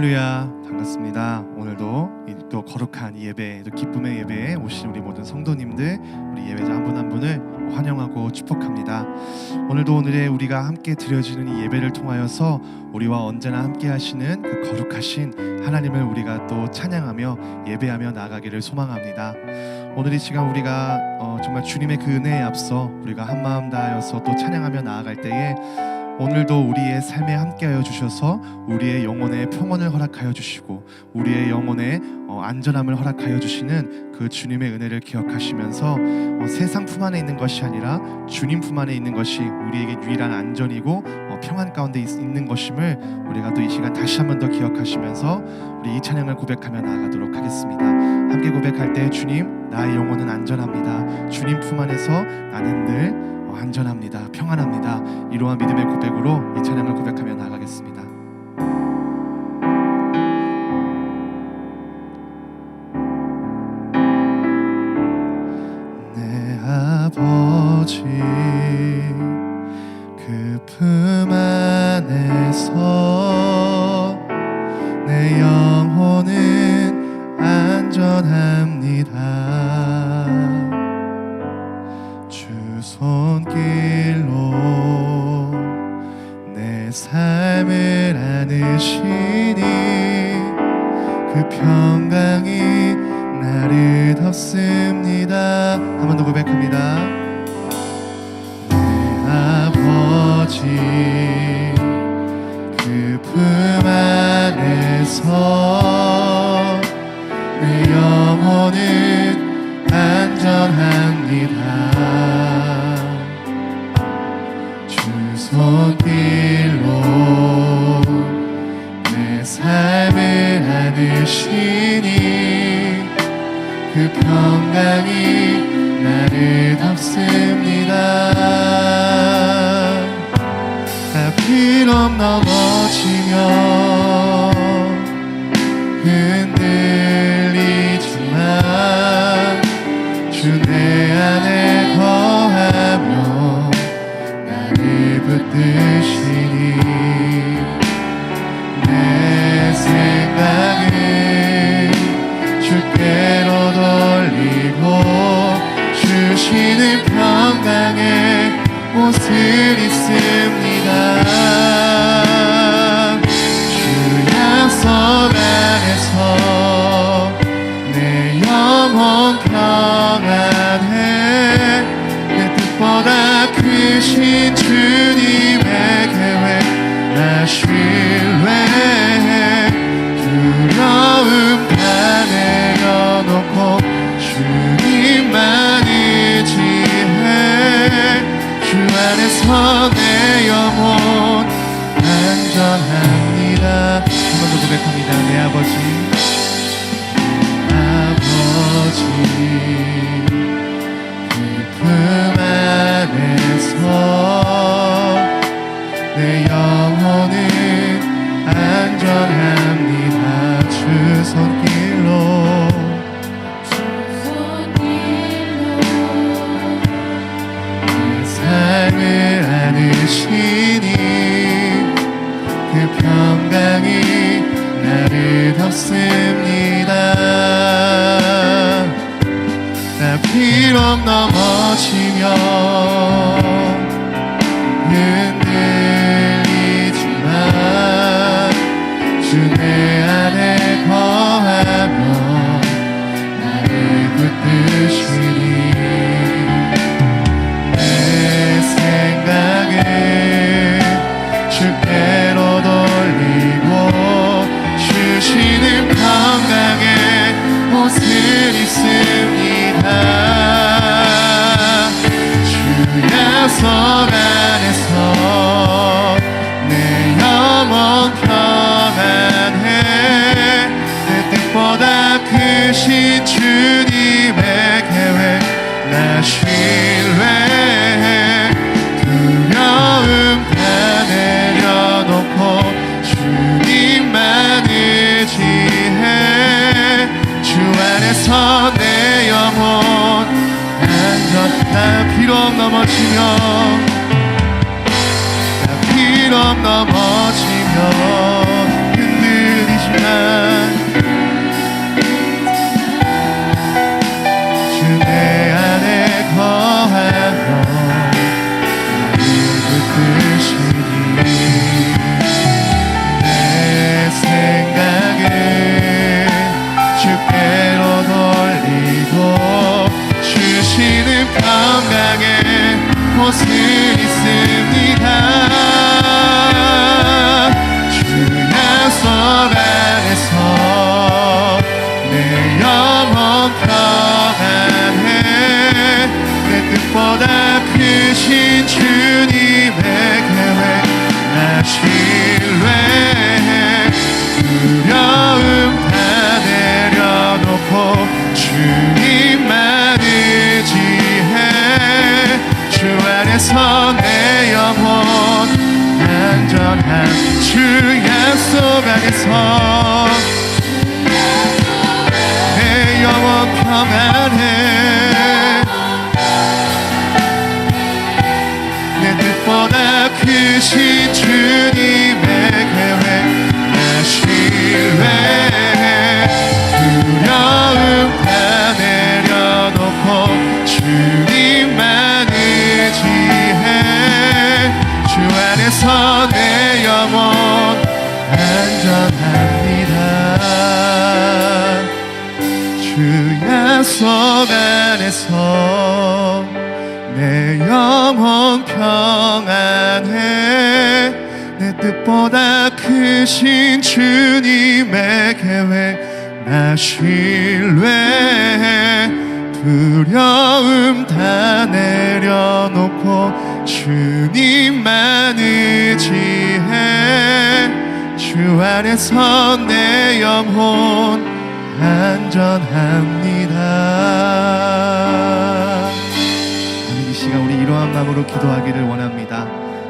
할렐루야, 반갑습니다. 오늘도 또 거룩한 예배, 또 기쁨의 예배에 오신 우리 모든 성도님들, 우리 예배자 한 분 한 분을 환영하고 축복합니다. 오늘도 오늘의 우리가 함께 드려지는 이 예배를 통하여서 우리와 언제나 함께 하시는 그 거룩하신 하나님을 우리가 또 찬양하며 예배하며 나아가기를 소망합니다. 오늘 이 시간 우리가 정말 주님의 그 은혜에 앞서 우리가 한마음 다하여서 또 찬양하며 나아갈 때에 오늘도 우리의 삶에 함께하여 주셔서 우리의 영혼에 평온을 허락하여 주시고 우리의 영혼에 안전함을 허락하여 주시는 그 주님의 은혜를 기억하시면서 세상 품 안에 있는 것이 아니라 주님 품 안에 있는 것이 우리에게 유일한 안전이고 평안 가운데 있는 것임을 우리가 또 이 시간 다시 한 번 더 기억하시면서 우리 이 찬양을 고백하며 나아가도록 하겠습니다. 함께 고백할 때 주님, 나의 영혼은 안전합니다. 주님 품 안에서 나는 늘 안전합니다. 평안합니다. 이러한 믿음의 고백으로 이 찬양을 고백하며 나아가겠습니다. 내 아버지 그 품 안에서 내 영혼은 안전합니다. 손길로 내 삶을 안으시니 그 평강이 나를 덮습니다. 한 번 더 고백합니다. 내 아버지 그 품 안에서 내 영혼은 안전합니다. 손길로 내 삶을 안으시니 그 평강이 나를 덮습니다. 나 비록 넘어지며 흔들리지만 주 내 안에 거하며 붙드시니 내 생각을 주께로 돌리고 주시는 평강의 옷을 입습니다. 주 약속 안에서 내 영혼 평안해. 내 뜻보다 크신 주님의 계획 나 신뢰해. 두려움 다 내려놓고 주님만 의지해. 주 안에서 내 영혼 안전합니다. 한 번 더 고백합니다. 내 아버지 품 안에서 내 영혼은 안전합니다. 주 손길로 내 삶을 안으시니 그 평강이 나를 덮습니다. 나 비록 넘어지며 흔들리지만 주 내 안에 거하며 나를 붙드시니 내 생각을 주께로 돌리고 주시는 평강의 옷을 입습니다. 주 약속 안에서 내 영혼 평안해. 내 뜻보다 크신 주님의 계획 나 신뢰해. 두려움 다 내려놓고 주님만 의지해. 주 안에서 내 영혼 안전. 나 비록 넘어지며 비록 넘어지며 흔들리지만 주시는 평강의 곳은 있습니다. 주 약속 안에서 내 영혼 평안해. 내 뜻보다 크신 주님의 계획 나 신뢰해. 두려움 다 내려놓고 주님만 의지해. 주 안에서 내 영혼 안전한 주 약속 안에서 내 영혼 평안해. 내 뜻보다 크신 주님의 계획 나 신뢰해. 두려움 다 내려놓고 주님만 의지해. 주 안에서 내 영혼 안전합니다. 주 약속 안에서 내 영혼 평안해. 내 뜻보다 크신 주님의 계획 나 신뢰해. 두려움 다 내려놓고 주님만 의지해. 주 안에서 내 영혼 안전합니다. 이 시간 우리 이러한 마음으로 기도하기를 원합니다.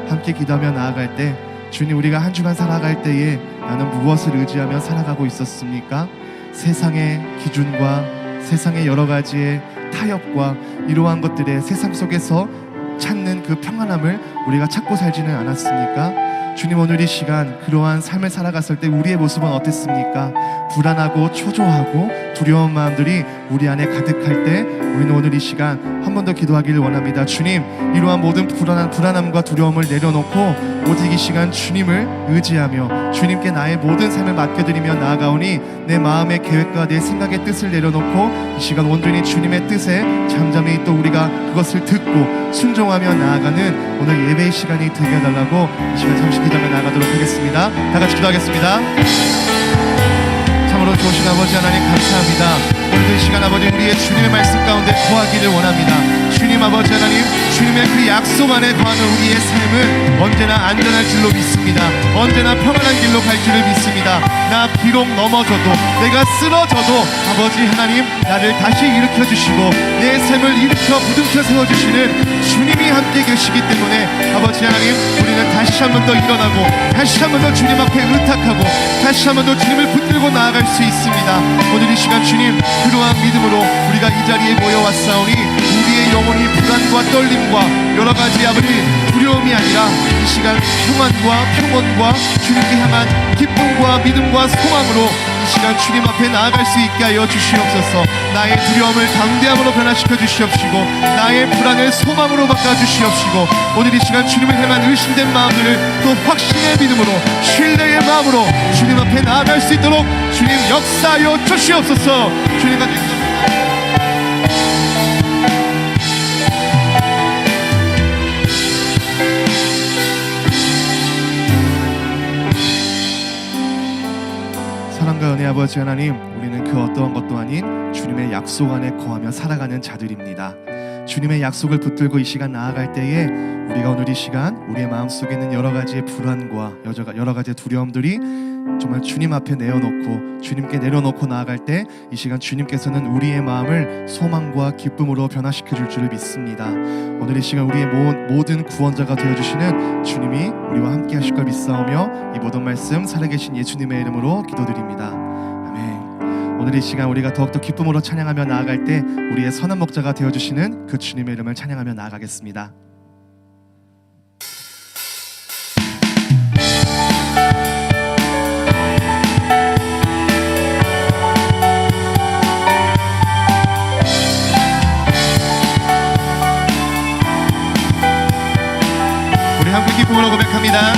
함께 기도하며 나아갈 때 주님, 우리가 한 주간 살아갈 때에 나는 무엇을 의지하며 살아가고 있었습니까? 세상의 기준과 세상의 여러 가지의 타협과 이러한 것들의 세상 속에서 찾는 그 평안함을 우리가 찾고 살지는 않았습니까? 주님, 오늘 이 시간 그러한 삶을 살아갔을 때 우리의 모습은 어땠습니까? 불안하고 초조하고 두려운 마음들이 우리 안에 가득할 때 우리는 오늘 이 시간 한 번 더 기도하기를 원합니다. 주님, 이러한 모든 불안함과 두려움을 내려놓고 오직 이 시간 주님을 의지하며 주님께 나의 모든 삶을 맡겨드리며 나아가오니 내 마음의 계획과 내 생각의 뜻을 내려놓고 이 시간 온전히 주님의 뜻에 잠잠히 또 우리가 그것을 듣고 순종하며 나아가는 오늘 예배의 시간이 되게 해달라고 이 시간 잠시 기도하며 나아가도록 하겠습니다. 다 같이 기도하겠습니다. 참으로 좋으신 아버지 하나님 감사합니다. 오늘도 이 시간 아버지 우리의 주님의 말씀 가운데 거하기를 원합니다. 주님 아버지 하나님, 주님의 그 약속 안에 거하는 우리의 삶은 언제나 안전할 줄로 믿습니다. 언제나 평안한 길로 갈 줄을 믿습니다. 나 비록 넘어져도 내가 쓰러져도 아버지 하나님 나를 다시 일으켜 주시고 내 삶을 일으켜 부둥켜 세워주시는 주님이 함께 계시기 때문에 아버지 하나님, 우리는 다시 한 번 더 일어나고 다시 한 번 더 주님 앞에 의탁하고 다시 한 번 더 주님을 붙들고 나아갈 수 있습니다. 오늘 이 시간 주님, 그러한 믿음으로 우리가 이 자리에 모여왔사오니 우리의 영혼이 불안과 떨림과 여러 가지 아버지 두려움이 아니라 이 시간 평안과 평온과 주님께 향한 기쁨과 믿음과 소망으로 이 시간 주님 앞에 나아갈 수 있게 하여 주시옵소서. 나의 두려움을 담대함으로 변화시켜 주시옵시고 나의 불안을 소망으로 바꿔주시옵시고 오늘 이 시간 주님을 향한 의심된 마음들을 또 확신의 믿음으로 신뢰의 마음으로 주님 앞에 나아갈 수 있도록 주님 역사하여 주시옵소서. 주님과 사랑과 은혜 아버지 하나님, 우리는 그 어떠한 것도 아닌 주님의 약속 안에 거하며 살아가는 자들입니다. 주님의 약속을 붙들고 이 시간 나아갈 때에 우리가 오늘 이 시간 우리의 마음속에 있는 여러 가지의 불안과 여러 가지의 두려움들이 정말 주님 앞에 내어놓고 주님께 내려놓고 나아갈 때 이 시간 주님께서는 우리의 마음을 소망과 기쁨으로 변화시켜 줄 줄을 믿습니다. 오늘 이 시간 우리의 모든 구원자가 되어주시는 주님이 우리와 함께 하실 걸 믿사오며 이 모든 말씀 살아계신 예수님의 이름으로 기도드립니다. 아멘. 오늘 이 시간 우리가 더욱더 기쁨으로 찬양하며 나아갈 때 우리의 선한 목자가 되어주시는 그 주님의 이름을 찬양하며 나아가겠습니다. 함께 기쁨으로 고백합니다.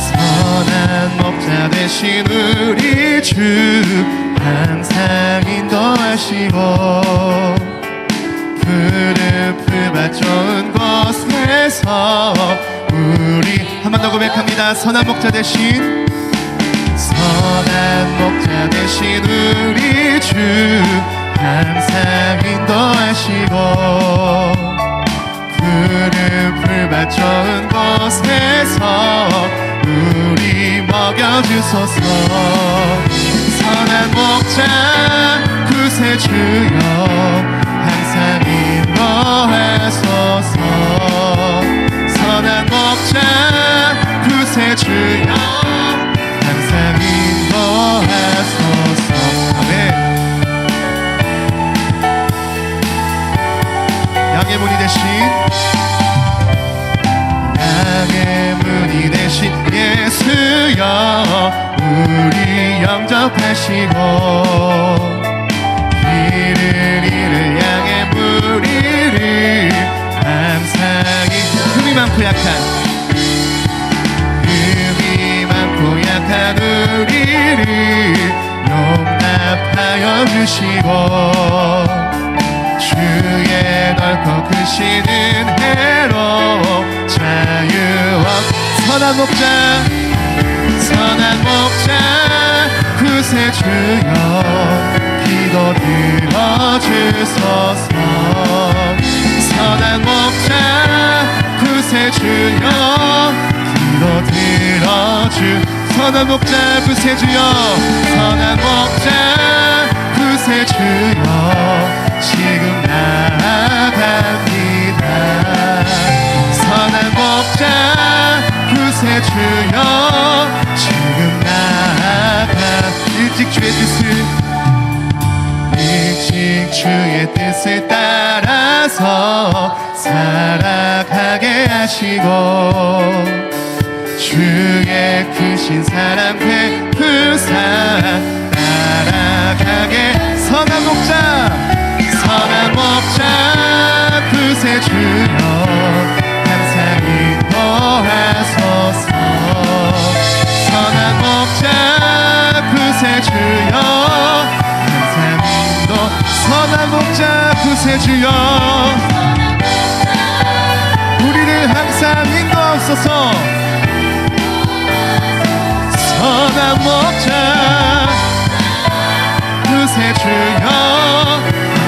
선한 목자 되신 우리 주 항상 인도하시고 무릎을 받쳐온 곳에서 우리 한 번 더 고백합니다. 선한 목자 대신 선한 목자 대신 우리 주 항상 인도하시고 무릎을 받쳐온 곳에서 우리 먹여주소서. 선한 목자 구세주여 항상 인도하소서. 선한 목자 구세주여 항상 인도하소서. 아멘. 양의 문이 되신 양의 문이 되신 예수여 우리 영접하시고 길을 향해 우리를 항상 흠이 많고 약한 우리를 용납하여 주시고 주의 넓고 크신 은혜로 자유와 선한 목자 구세주여 기도 들어주소서. 선한 목자 구세주여 기도 들어주. 선한 목자 구세주여 선한 목자 구세주여 지금 나아갑니다. 선한 목자 구세주여 지금 나아가 일찍 주의 뜻을 따라서 살아가게 하시고 주의 크신 사랑 베푸사 따라가게. 선한 목자 구세주여 항상 인도하소서. 선한 목자 구세주여 항상 인도. 선한 목자 구세주여 우리를 항상 인도하소서. 선한 목자 구세주여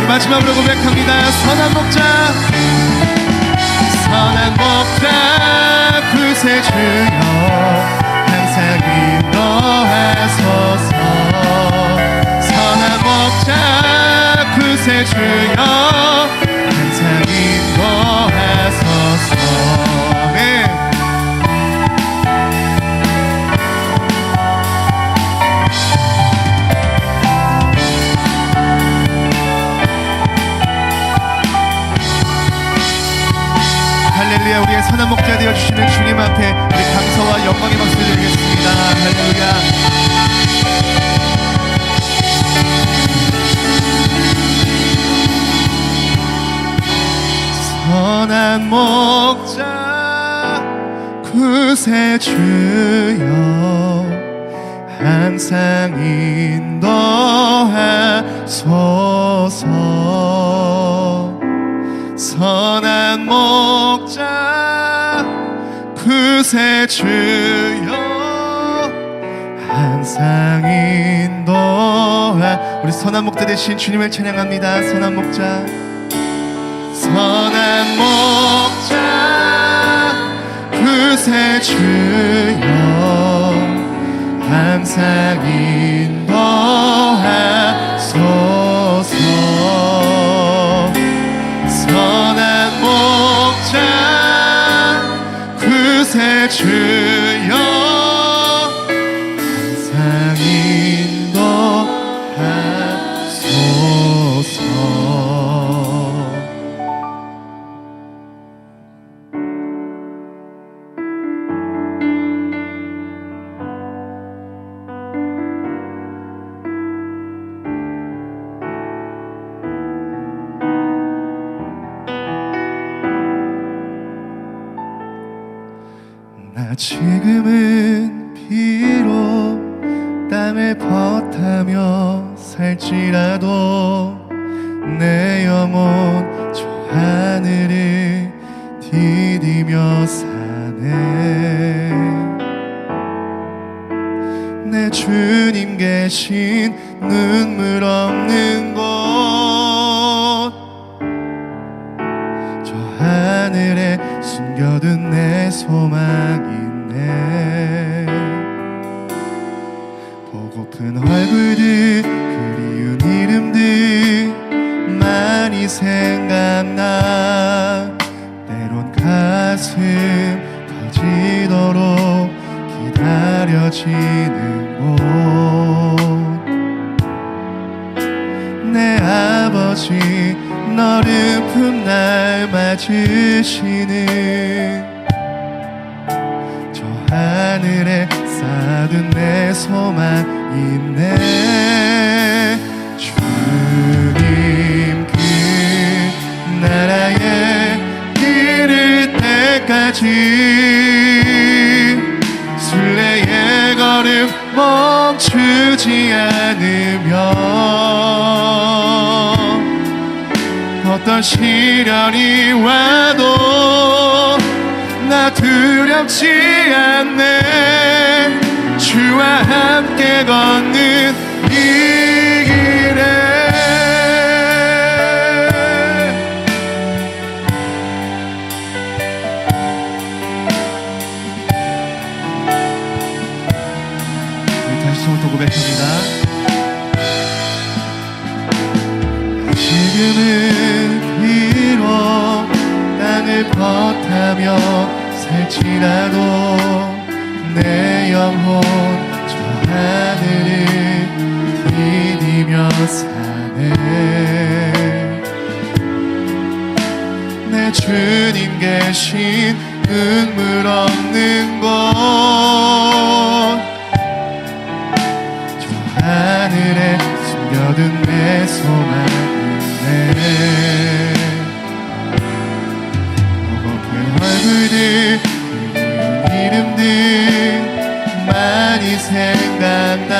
마지막으로 고백합니다. 선한 목자 구세주여 항상 인도하소서. 선한 목자 구세주여 항상 인도하소서. 아멘. 할렐루야. 우리의 선한 목자 되어주시는 주님 앞에 우리 감사와 영광의 박수 드리겠습니다. 할렐루야. 선한 목자 구세주여 항상 인도하소서. 선한 목자 구세주여 항상 인도하. 우리 선한 목자 되신 주님을 찬양합니다. 선한 목자 구세주여 항상 인도하소서. 선한 목자 구세주여 항상 인도하소서. 나 지금은 비록 땅을 벗하며 살지라도 내 영혼 계신 눈물 없는 곳, 저 하늘에 숨겨둔 내 소망이 있네. 보고픈 얼굴들, 그리운 이름들 많이 생각나. 때론 가슴 터지도록 기다려지는 곳, 내 아버지 너른 품 날 맞으시는 저 하늘에 쌓아둔 내 소망 있네. 주님 그 나라에 이를 때까지 순례의 걸음 멈추지 않으며, 어떤 시련이 와도 나 두렵지 않네. 주와 함께 걷는 이 길에 다시 처음부터 고백합니다. 지금은 비록 땅을 벗하며 살지라도 내 영혼 저 하늘을 디디며 사네. 내 주님 계신 눈물 없는 곳, 저 하늘에 숨겨둔 내 소망이네. 보고픈 얼굴들, 그리운 이름들 많이 생각나.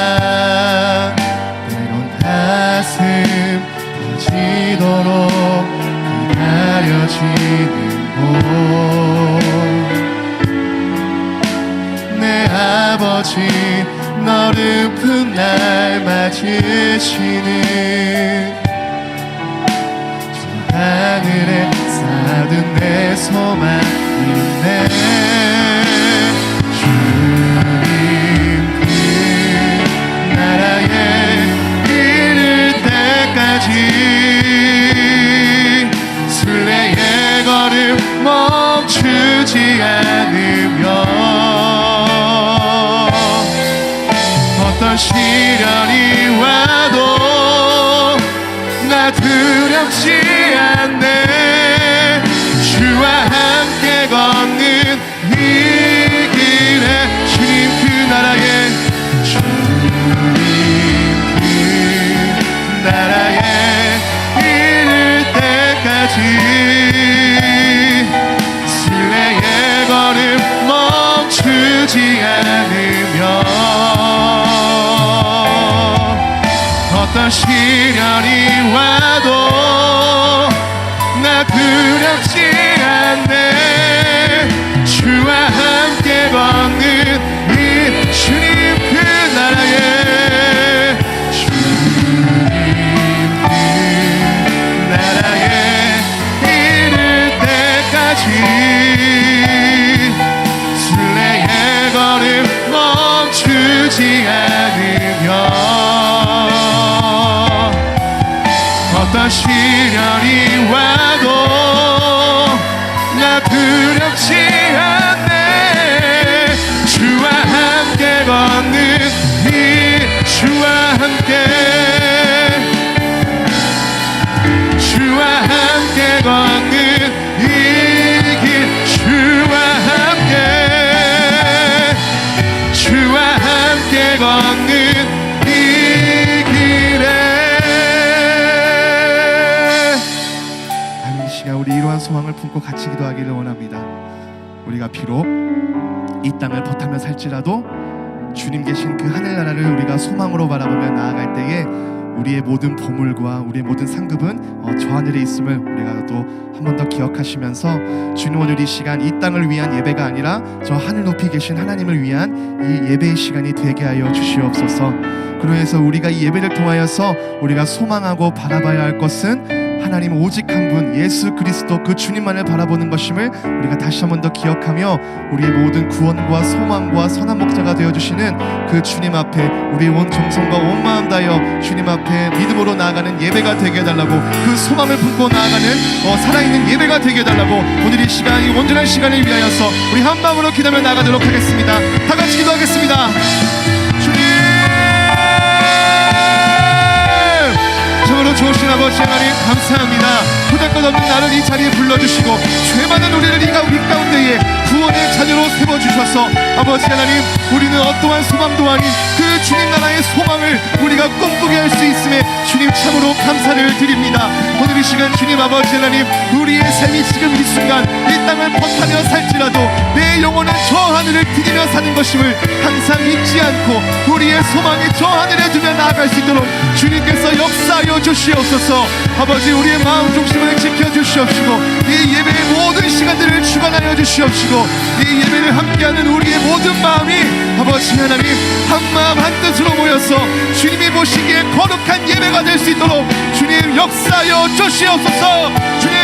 때론 가슴 터지도록 기다려지는 곳, 내 아버지 너른 품 날 맞으시는 저 하늘에 쌓아둔 내 소망 있네. 주님 그 나라에 이를 때까지 순례의 걸음 멈추지 않으며, 어떤 시련이 와도 나 두렵지 않네. 주와 함께 걷는 이 길에 주님 그 나라에, 주님 그 나라에 이를 때까지 순례의 걸음 멈추지 않으며, 어떤 시련이 와도 나 두렵지 않네. 주와 함께 걷는 이 주님 그 나라에, 주님 그 나라에 이를 때까지 순례의 걸음 멈추지 않으며, 어떤 시련이 와도 나 두렵지 않네. 주와 함께 걷는 이 주와 함께, 주와 함께 걷는 이 길, 주와 함께, 주와 함께 걷는 이 길에. 아멘. 이 시간 우리 이러한 소망을 품고 같이 기도하기를 원합니다. 우리가 비록 이 땅을 벗하며 살지라도 주님 계신 그 하늘나라를 우리가 소망으로 바라보며 나아갈 때에 우리의 모든 보물과 우리의 모든 상급은 저 하늘에 있음을 우리가 또 한 번 더 기억하시면서 주님, 오늘 이 시간 이 땅을 위한 예배가 아니라 저 하늘 높이 계신 하나님을 위한 이 예배의 시간이 되게 하여 주시옵소서. 그러해서 우리가 이 예배를 통하여서 우리가 소망하고 바라봐야 할 것은 하나님 오직 한 분 예수 그리스도 그 주님만을 바라보는 것임을 우리가 다시 한 번 더 기억하며 우리의 모든 구원과 소망과 선한 목자가 되어주시는 그 주님 앞에 우리의 온 정성과 온 마음 다하여 주님 앞에 믿음으로 나아가는 예배가 되게 해달라고, 그 소망을 품고 나아가는 살아있는 예배가 되게 해달라고, 오늘 이 시간, 이 온전한 시간을 위하여서 우리 한 마음으로 기도하며 나아가도록 하겠습니다. 다 같이 기도하겠습니다. 참으로 좋으신 아버지 하나님 감사합니다. 후달것 없는 나를 이 자리에 불러주시고 죄 많은 우리 가운데에 구원의 자녀로 세워주셔서 아버지 하나님, 우리는 어떠한 소망도 아닌 그 주님 나라의 소망을 우리가 꿈꾸게 할 수 있음에 주님 참으로 감사를 드립니다. 오늘 이 시간 주님 아버지 하나님, 우리의 삶이 지금 이 순간 이 땅을 벗하며 살지라도 내 영혼은 저 하늘을 디디며 사는 것임을 항상 잊지 않고 우리의 소망이 저 하늘에 두며 나아갈 수 있도록 주님께서 역사하여 주시옵소서. 아버지, 우리의 마음 중심을 지켜주시옵시고 이 예배의 모든 시간들을 주관하여 주시옵시고 이 예배를 함께하는 우리의 모든 마음이 아버지 하나님 한 마음 한 뜻으로 모여서 주님이 보시기에 거룩한 예배가 될 수 있도록 주님 역사하여 주시옵소서. 주님,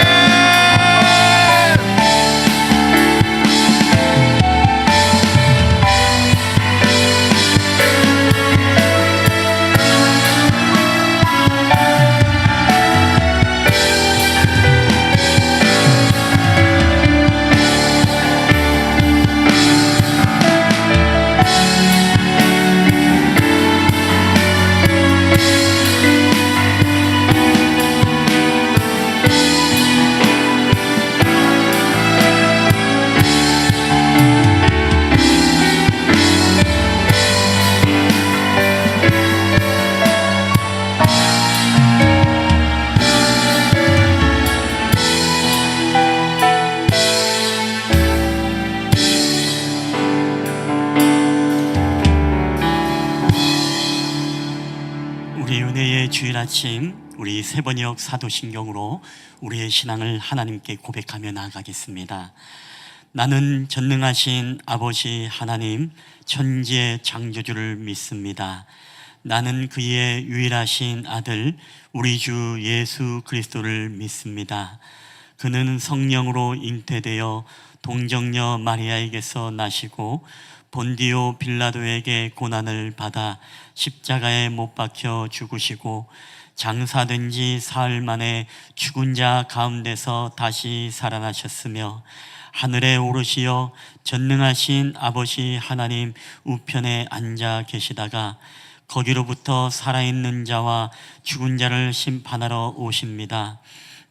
주일 아침 우리 세번역 사도신경으로 우리의 신앙을 하나님께 고백하며 나아가겠습니다. 나는 전능하신 아버지 하나님 천지의 창조주를 믿습니다. 나는 그의 유일하신 아들 우리 주 예수 그리스도를 믿습니다. 그는 성령으로 잉태되어 동정녀 마리아에게서 나시고 본디오 빌라도에게 고난을 받아 십자가에 못 박혀 죽으시고 장사된 지 사흘 만에 죽은 자 가운데서 다시 살아나셨으며 하늘에 오르시어 전능하신 아버지 하나님 우편에 앉아 계시다가 거기로부터 살아있는 자와 죽은 자를 심판하러 오십니다.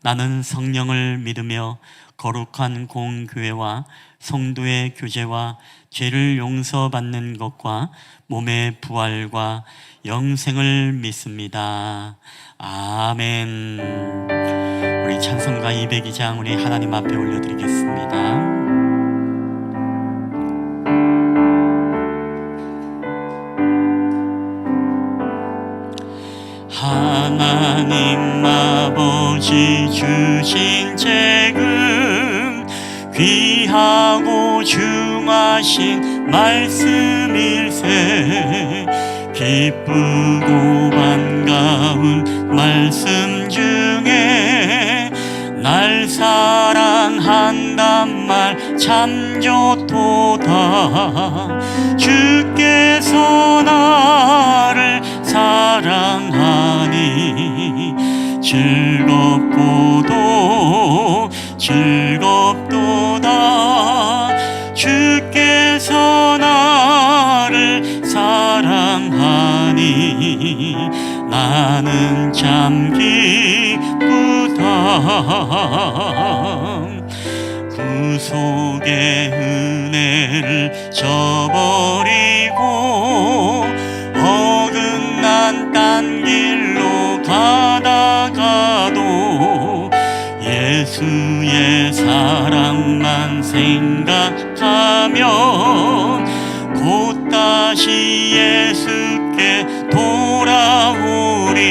나는 성령을 믿으며 거룩한 공교회와 성도의 교제와 죄를 용서받는 것과 몸의 부활과 영생을 믿습니다. 아멘. 우리 찬송가 202장 우리 하나님 앞에 올려드리겠습니다. 하나님 아버지 주신 책은 귀하고 중하신 말씀일세 기쁘고 반가운 말씀 중에 날 사랑한단 말 참 좋도다. 주께서 나를 사랑하니 즐겁고도 즐겁도다. 주께서 나를 사랑하니 나는 참 기쁘다. 구속의 은혜를 저버리고 어긋난 딴 길로 가다가도 예수의 사랑만 생각하면 곧 다시 예수께 돌아오리.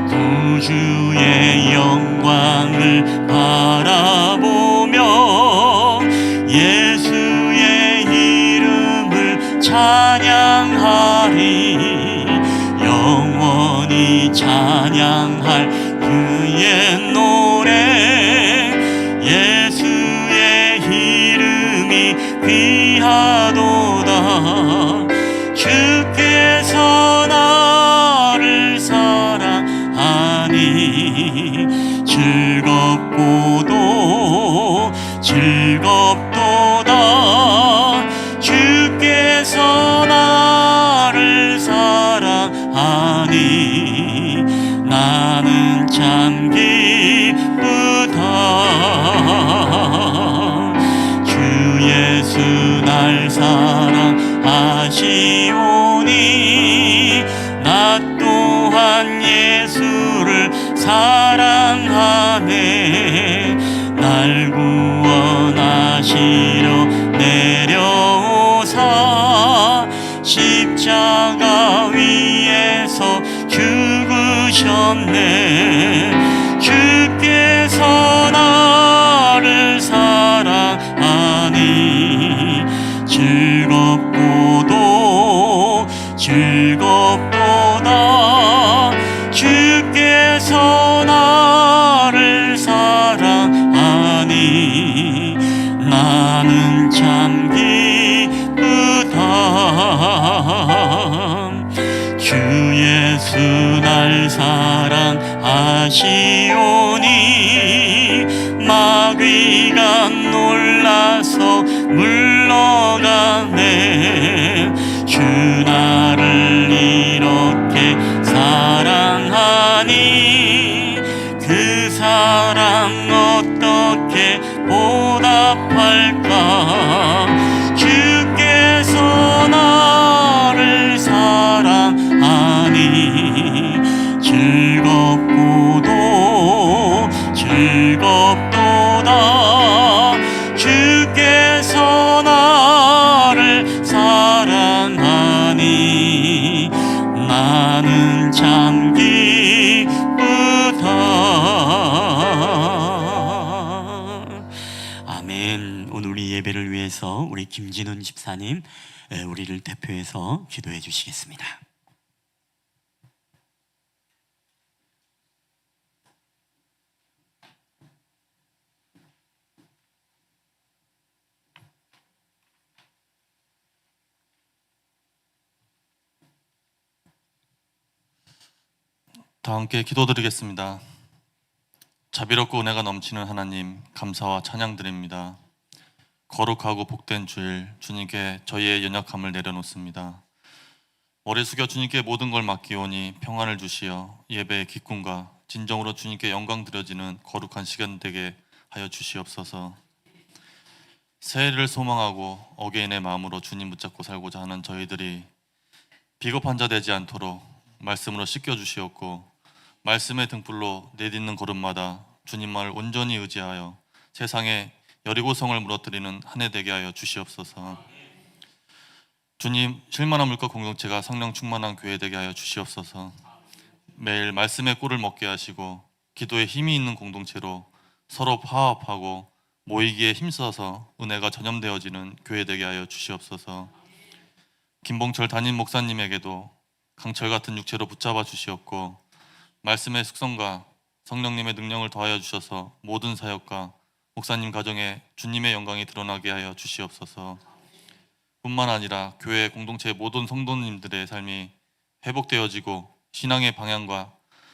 구주의 영광을 바라보며 예수의 이름을 찬양하리. 영원히 찬양할 그의 노래. 예수의 이름이 귀하도다. 주께서 나를 사랑하니 즐겁고도 즐겁도다. 주께서 나를 사랑하니 나는 참 기쁘다. 주 예수 날 사랑하시오니 나 또한 예수를 사랑하네. 날 구원하시려 내려오사 십자가 위에서 죽으셨네. 주께서 나를 사랑하니 즐겁고도 즐겁도다. 주께서 나를 사랑하니 나는 참 기쁘다. 주 예수 날 사랑하시오니 마귀가 놀라서 물러가네. 주 나를 이렇게 사랑하니 그 사랑 어떻게 보답할까. 주께서 나를 사랑하니 즐겁고도 즐겁도다. 주께서 나를 사랑하니 나는 참 기쁘다. 아멘. 오늘 우리 예배를 위해서 우리 김진훈 집사님 우리를 대표해서 기도해 주시겠습니다. 다 함께 기도드리겠습니다. 자비롭고 은혜가 넘치는 하나님, 감사와 찬양드립니다. 거룩하고 복된 주일, 주님께 저희의 연약함을 내려놓습니다. 머리 숙여 주님께 모든 걸 맡기오니 평안을 주시어 예배의 기쁨과 진정으로 주님께 영광 드려지는 거룩한 시간 되게 하여 주시옵소서. 새해를 소망하고 어게인의 마음으로 주님 붙잡고 살고자 하는 저희들이 비겁한 자 되지 않도록 말씀으로 씻겨 주시옵고, 말씀의 등불로 내딛는 걸음마다 주님만을 온전히 의지하여 세상에 여리고성을 무너뜨리는 한 해 되게 하여 주시옵소서. 주님, 실만한 물과 공동체가 성령 충만한 교회 되게 하여 주시옵소서. 매일 말씀의 꿀을 먹게 하시고 기도에 힘이 있는 공동체로 서로 화합하고 모이기에 힘써서 은혜가 전염되어지는 교회 되게 하여 주시옵소서. 김봉철 담임 목사님에게도 강철 같은 육체로 붙잡아 주시옵고, 말씀의 숙성과 성령님의 능력을 더하여 주셔서 모든 사역과 목사님 가정에 주님의 영광이 드러나게 하여 주시옵소서. 뿐만 아니라 교회 공동체 모든 성도님들의 삶이 회복되어지고 신앙의 방향과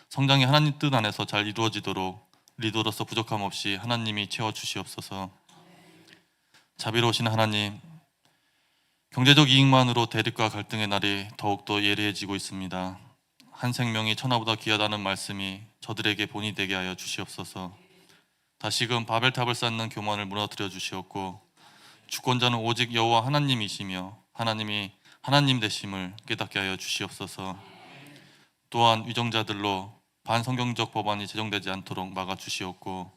성장이 하나님 뜻 안에서 잘 이루어지도록 리더로서 부족함 없이 하나님이 채워주시옵소서. 자비로우신 하나님, 경제적 이익만으로 대립과 갈등의 날이 더욱더 예리해지고 있습니다. 한 생명이 천하보다 귀하다는 말씀이 저들에게 본이 되게 하여 주시옵소서. 다시금 바벨탑을 쌓는 교만을 무너뜨려 주시옵고, 주권자는 오직 여호와 하나님이시며 하나님이 하나님 되심을 깨닫게 하여 주시옵소서. 또한 위정자들로 반성경적 법안이 제정되지 않도록 막아 주시옵고,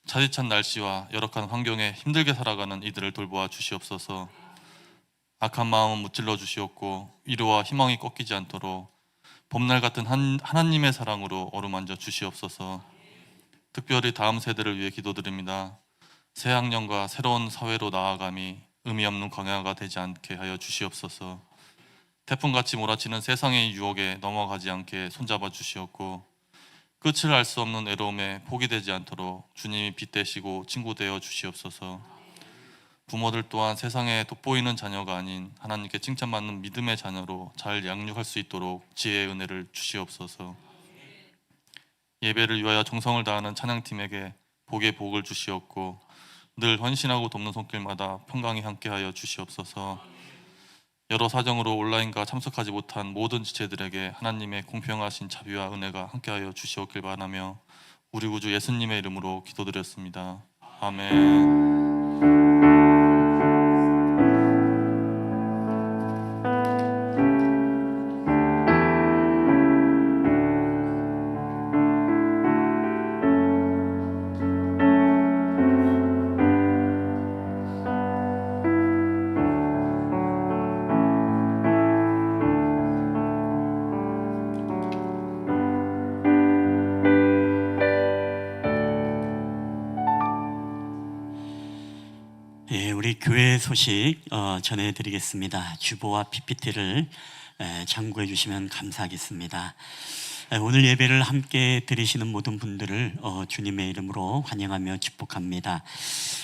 차디찬 날씨와 열악한 환경에 힘들게 살아가는 이들을 돌보아 주시옵소서. 악한 마음은 무찔러 주시옵고 위로와 희망이 꺾이지 않도록 봄날 같은 하나님의 사랑으로 어루만져 주시옵소서. 특별히 다음 세대를 위해 기도드립니다. 새 학년과 새로운 사회로 나아감이 의미 없는 광야가 되지 않게 하여 주시옵소서. 태풍같이 몰아치는 세상의 유혹에 넘어가지 않게 손잡아 주시옵고, 끝을 알 수 없는 외로움에 포기되지 않도록 주님이 빛되시고 친구 되어 주시옵소서. 부모들 또한 세상에 돋보이는 자녀가 아닌 하나님께 칭찬받는 믿음의 자녀로 잘 양육할 수 있도록 지혜의 은혜를 주시옵소서. 예배를 위하여 정성을 다하는 찬양팀에게 복의 복을 주시옵고, 늘 헌신하고 돕는 손길마다 평강히 함께하여 주시옵소서. 여러 사정으로 온라인과 참석하지 못한 모든 지체들에게 하나님의 공평하신 자비와 은혜가 함께하여 주시옵길 바라며 우리 구주 예수님의 이름으로 기도드렸습니다. 아멘. 예, 우리 교회 소식 전해드리겠습니다. 주보와 PPT를 참고해 주시면 감사하겠습니다. 오늘 예배를 함께 드리시는 모든 분들을 주님의 이름으로 환영하며 축복합니다.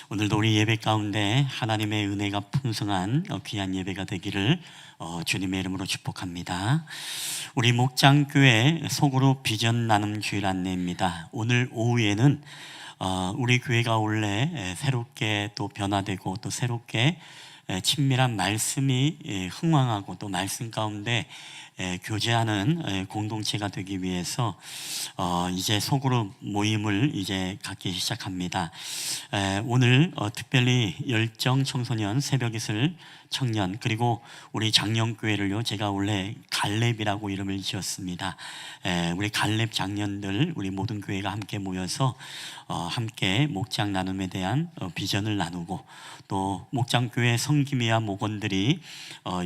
오늘도 우리 예배 가운데 하나님의 은혜가 풍성한 귀한 예배가 되기를 주님의 이름으로 축복합니다. 우리 목장교회 소그룹 비전 나눔 주일 안내입니다. 오늘 오후에는 우리 교회가 원래 새롭게 또 변화되고 또 새롭게 친밀한 말씀이 흥왕하고 또 말씀 가운데 교제하는 공동체가 되기 위해서 이제 소그룹 모임을 이제 갖기 시작합니다. 오늘 특별히 열정 청소년 새벽이슬 청년 그리고 우리 장년교회를요 제가 원래 갈렙이라고 이름을 지었습니다. 우리 갈렙 장년들 우리 모든 교회가 함께 모여서 함께 목장 나눔에 대한 비전을 나누고 또 목장교회 성김이와 목원들이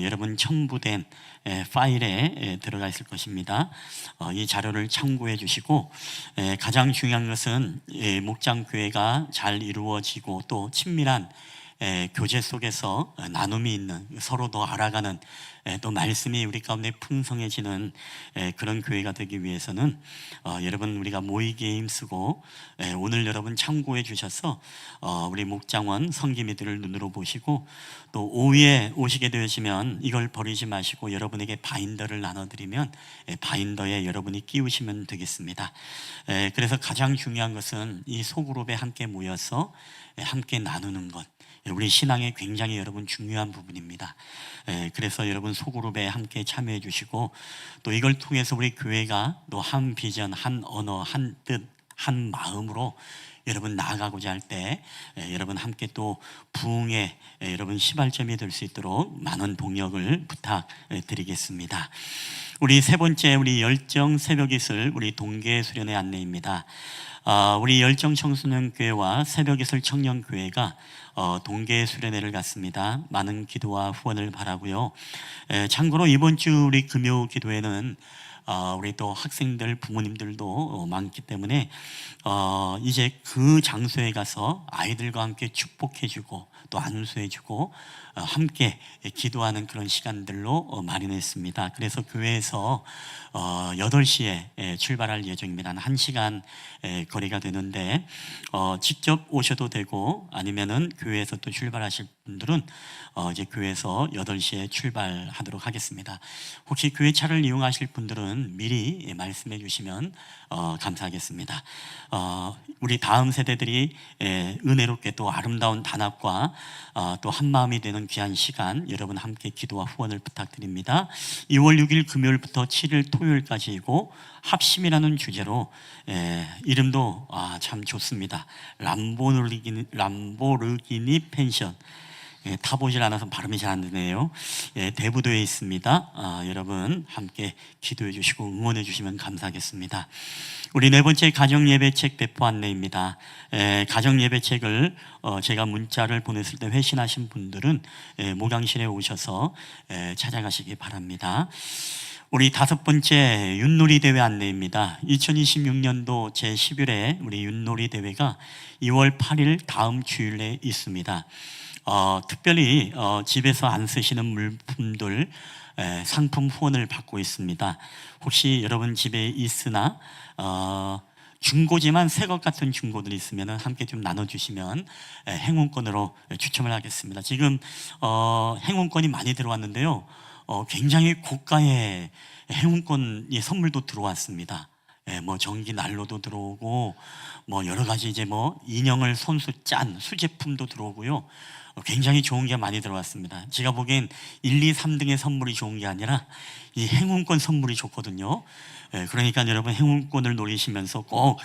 여러분 첨부된 파일에 들어가 있을 것입니다. 이 자료를 참고해 주시고 가장 중요한 것은 목장교회가 잘 이루어지고 또 친밀한 교제 속에서 나눔이 있는 서로 더 알아가는 또 말씀이 우리 가운데 풍성해지는 그런 교회가 되기 위해서는 여러분 우리가 모이기에 힘쓰고 오늘 여러분 참고해 주셔서 우리 목장원 성기미들을 눈으로 보시고 또 오후에 오시게 되시면 이걸 버리지 마시고 여러분에게 바인더를 나눠드리면 바인더에 여러분이 끼우시면 되겠습니다. 그래서 가장 중요한 것은 이 소그룹에 함께 모여서 함께 나누는 것 우리 신앙에 굉장히 여러분 중요한 부분입니다. 그래서 여러분 소그룹에 함께 참여해 주시고 또 이걸 통해서 우리 교회가 또 한 비전, 한 언어, 한 뜻, 한 마음으로 여러분 나아가고자 할 때 여러분 함께 또 부흥의 여러분 시발점이 될 수 있도록 많은 동력을 부탁드리겠습니다. 우리 세 번째 우리 열정 새벽이슬 우리 동계 수련회 안내입니다. 우리 열정 청소년교회와 새벽이슬 청년교회가 동계 수련회를 갔습니다. 많은 기도와 후원을 바라고요. 참고로 이번 주 우리 금요 기도회는 우리 또 학생들 부모님들도 많기 때문에 이제 그 장소에 가서 아이들과 함께 축복해주고 또 안수해주고 함께 기도하는 그런 시간들로 마련했습니다. 그래서 교회에서 8시에 출발할 예정입니다. 1시간 거리가 되는데 직접 오셔도 되고 아니면은 교회에서 또 출발하실 분들은 이제 교회에서 8시에 출발하도록 하겠습니다. 혹시 교회 차를 이용하실 분들은 미리 말씀해 주시면 감사하겠습니다. 우리 다음 세대들이 은혜롭게 또 아름다운 단합과 또 한마음이 되는 귀한 시간 여러분 함께 기도와 후원을 부탁드립니다. 2월 6일 금요일부터 7일 토요일까지이고 합심이라는 주제로 이름도 참 좋습니다. 람보르기니 펜션 타보질 않아서 발음이 잘 안 되네요. 대부도에 있습니다. 여러분 함께 기도해 주시고 응원해 주시면 감사하겠습니다. 우리 네 번째 가정예배책 배포 안내입니다. 가정예배책을 제가 문자를 보냈을 때 회신하신 분들은 목양실에 오셔서 찾아가시기 바랍니다. 우리 5번째 윷놀이 대회 안내입니다. 2026년도 제11회 우리 윷놀이 대회가 2월 8일 다음 주일에 있습니다. 특별히 집에서 안 쓰시는 물품들 상품 후원을 받고 있습니다. 혹시 여러분 집에 있으나 중고지만 새 것 같은 중고들이 있으면 함께 좀 나눠주시면 행운권으로 추첨을 하겠습니다. 지금 행운권이 많이 들어왔는데요. 굉장히 고가의 행운권의 선물도 들어왔습니다. 뭐 전기 난로도 들어오고 뭐 여러 가지 이제 뭐 인형을 손수 짠 수제품도 들어오고요. 굉장히 좋은 게 많이 들어왔습니다. 제가 보기엔 1, 2, 3등의 선물이 좋은 게 아니라 이 행운권 선물이 좋거든요. 그러니까 여러분 행운권을 노리시면서 꼭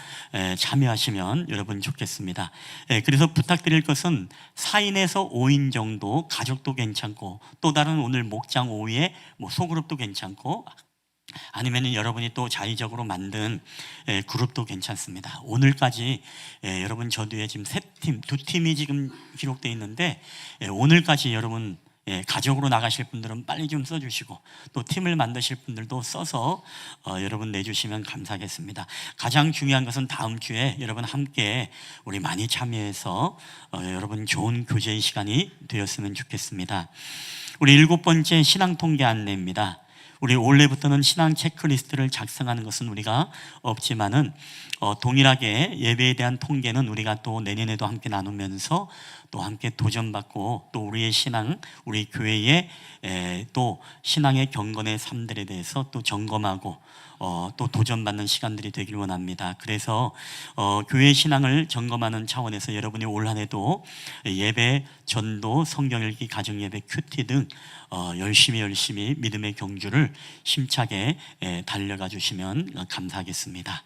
참여하시면 여러분 좋겠습니다. 그래서 부탁드릴 것은 4인에서 5인 정도 가족도 괜찮고 또 다른 오늘 목장 5위에 뭐 소그룹도 괜찮고 아니면 여러분이 또 자의적으로 만든 그룹도 괜찮습니다. 오늘까지 여러분 저 뒤에 지금 3팀, 2팀이 지금 기록되어 있는데 오늘까지 여러분 가족으로 나가실 분들은 빨리 좀 써주시고 또 팀을 만드실 분들도 써서 여러분 내주시면 감사하겠습니다. 가장 중요한 것은 다음 주에 여러분 함께 우리 많이 참여해서 여러분 좋은 교제의 시간이 되었으면 좋겠습니다. 우리 7번째 신앙 통계 안내입니다. 우리 올해부터는 신앙 체크리스트를 작성하는 것은 우리가 없지만은 동일하게 예배에 대한 통계는 우리가 또 내년에도 함께 나누면서 또 함께 도전받고 또 우리의 신앙, 우리 교회의 또 신앙의 경건의 삶들에 대해서 또 점검하고 또 도전받는 시간들이 되길 원합니다. 그래서 교회 신앙을 점검하는 차원에서 여러분이 올 한 해도 예배, 전도, 성경읽기, 가정예배, 큐티 등 열심히 믿음의 경주를 힘차게 달려가 주시면 감사하겠습니다.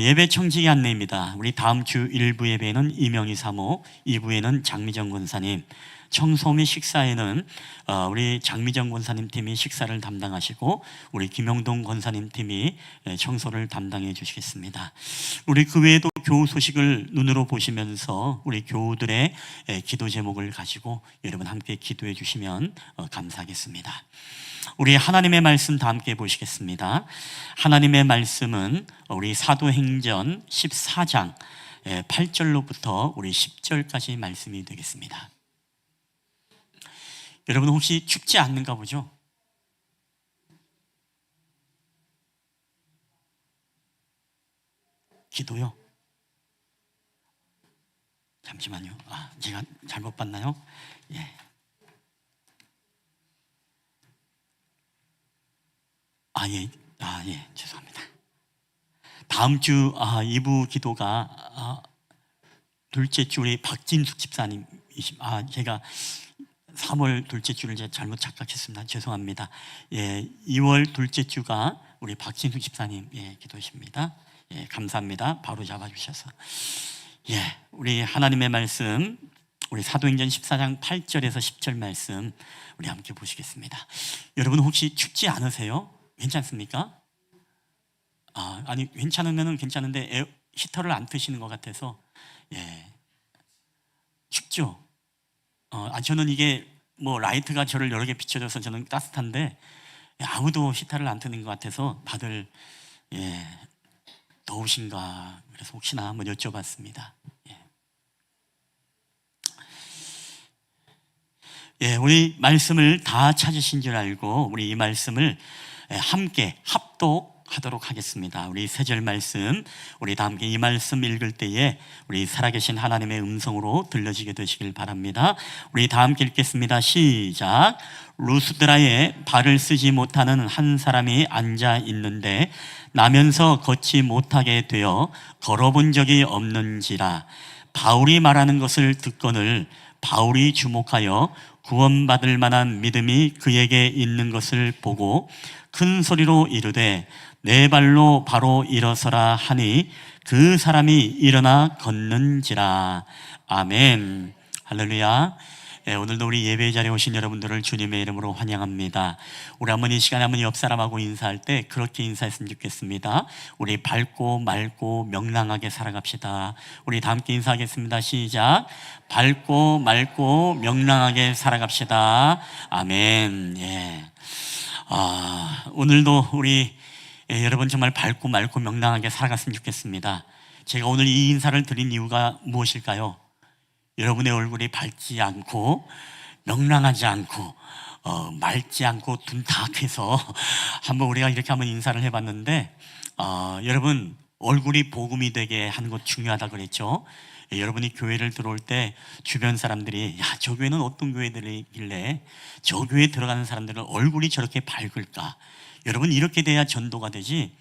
예배 청지기 안내입니다. 우리 다음 주 1부 예배는 이명희 사모, 2부에는 장미정 권사님, 청소 및 식사에는 우리 장미정 권사님 팀이 식사를 담당하시고 우리 김영동 권사님 팀이 청소를 담당해 주시겠습니다. 우리 그 외에도 교우 소식을 눈으로 보시면서 우리 교우들의 기도 제목을 가지고 여러분 함께 기도해 주시면 감사하겠습니다. 우리 하나님의 말씀 다 함께 보시겠습니다. 하나님의 말씀은 우리 사도행전 14장 8절로부터 우리 10절까지 말씀이 되겠습니다. 여러분 혹시 춥지 않는가 보죠? 기도요? 잠시만요. 제가 잘못 봤나요? 예. 예, 죄송합니다. 다음 주 2부 기도가 둘째 주 우리 박진숙 집사님 제가 3월 둘째 주를 제가 잘못 착각했습니다. 죄송합니다. 2월 둘째 주가 우리 박진숙 집사님 기도십니다. 감사합니다. 바로 잡아주셔서. 우리 하나님의 말씀 우리 사도행전 14장 8절에서 10절 말씀 우리 함께 보시겠습니다. 여러분 혹시 춥지 않으세요? 괜찮습니까? 아니 괜찮으면 괜찮은데 히터를 안 트시는 것 같아서 춥죠? 저는 이게 뭐 라이트가 저를 여러 개 비춰줘서 저는 따뜻한데 아무도 히터를 안 트는 것 같아서 다들 더우신가 그래서 혹시나 한번 여쭤봤습니다. 우리 말씀을 다 찾으신 줄 알고 우리 이 말씀을 함께 합독하도록 하겠습니다. 우리 세 절 말씀 우리 다 함께 이 말씀 읽을 때에 우리 살아계신 하나님의 음성으로 들려지게 되시길 바랍니다. 우리 다 함께 읽겠습니다. 시작. 루스드라에 발을 쓰지 못하는 한 사람이 앉아 있는데 나면서 걷지 못하게 되어 걸어본 적이 없는지라. 바울이 말하는 것을 듣거늘 바울이 주목하여 구원받을 만한 믿음이 그에게 있는 것을 보고 큰 소리로 이르되 내 발로 바로 일어서라 하니 그 사람이 일어나 걷는지라. 아멘. 할렐루야. 오늘도 우리 예배 자리에 오신 여러분들을 주님의 이름으로 환영합니다. 우리 한번 이 시간에 한번 옆 사람하고 인사할 때 그렇게 인사했으면 좋겠습니다. 우리 밝고 맑고 명랑하게 살아갑시다. 우리 다 함께 인사하겠습니다. 시작. 밝고 맑고 명랑하게 살아갑시다. 아멘. 오늘도 우리 여러분 정말 밝고 맑고 명랑하게 살아갔으면 좋겠습니다. 제가 오늘 이 인사를 드린 이유가 무엇일까요? 여러분의 얼굴이 밝지 않고 명랑하지 않고 맑지 않고 둔탁해서 한번 우리가 이렇게 한번 인사를 해봤는데 여러분 얼굴이 복음이 되게 하는 것 중요하다 그랬죠. 여러분이 교회를 들어올 때 주변 사람들이 야, 저 교회는 어떤 교회들이길래 저 교회에 들어가는 사람들은 얼굴이 저렇게 밝을까? 여러분 이렇게 돼야 전도가 되지.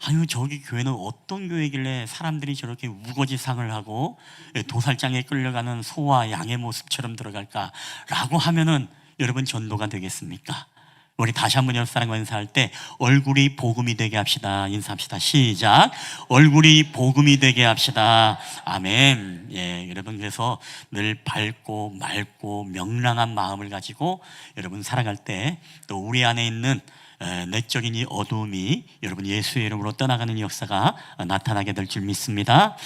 아유 저기 교회는 어떤 교회길래 사람들이 저렇게 우거지상을 하고 도살장에 끌려가는 소와 양의 모습처럼 들어갈까라고 하면은 여러분 전도가 되겠습니까? 우리 다시 한번 옆 사람과 인사할 때 얼굴이 복음이 되게 합시다. 인사합시다. 시작. 얼굴이 복음이 되게 합시다. 아멘. 예, 여러분 그래서 늘 밝고 맑고 명랑한 마음을 가지고 여러분 살아갈 때 또 우리 안에 있는 내적인 이 어두움이 여러분 예수의 이름으로 떠나가는 역사가 나타나게 될 줄 믿습니다.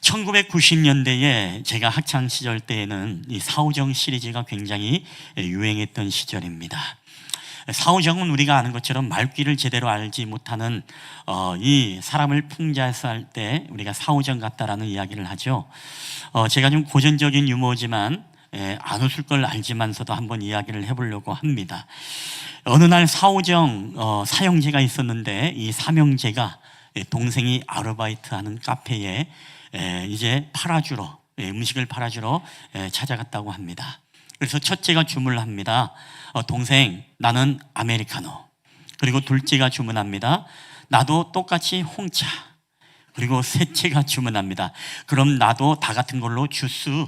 1990년대에 제가 학창 시절 때에는 이 사오정 시리즈가 굉장히 유행했던 시절입니다. 사오정은 우리가 아는 것처럼 말귀를 제대로 알지 못하는 이 사람을 풍자해서 할 때 우리가 사오정 같다라는 이야기를 하죠. 제가 좀 고전적인 유머지만 안 웃을 걸 알지만서도 한번 이야기를 해보려고 합니다. 어느 날 사오정 사형제가 있었는데 이 삼형제가 동생이 아르바이트하는 카페에 이제 팔아주러 음식을 팔아주러 찾아갔다고 합니다. 그래서 첫째가 주문을 합니다. 동생 나는 아메리카노. 그리고 둘째가 주문합니다. 나도 똑같이 홍차. 그리고 셋째가 주문합니다. 그럼 나도 다 같은 걸로 주스.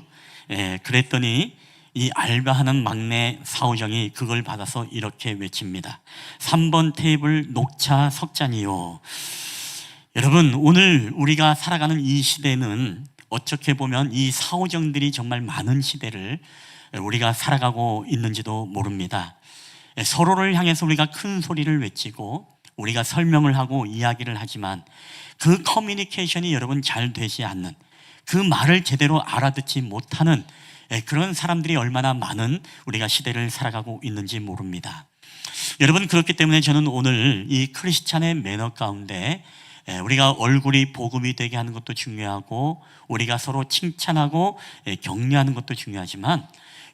그랬더니 이 알바하는 막내 사오정이 그걸 받아서 이렇게 외칩니다. 3번 테이블 녹차 석 잔이요. 여러분 오늘 우리가 살아가는 이 시대는 어떻게 보면 이 사오정들이 정말 많은 시대를 우리가 살아가고 있는지도 모릅니다. 서로를 향해서 우리가 큰 소리를 외치고 우리가 설명을 하고 이야기를 하지만 그 커뮤니케이션이 여러분 잘 되지 않는, 그 말을 제대로 알아듣지 못하는 그런 사람들이 얼마나 많은 우리가 시대를 살아가고 있는지 모릅니다. 여러분 그렇기 때문에 저는 오늘 이 크리스찬의 매너 가운데 우리가 얼굴이 복음이 되게 하는 것도 중요하고 우리가 서로 칭찬하고 격려하는 것도 중요하지만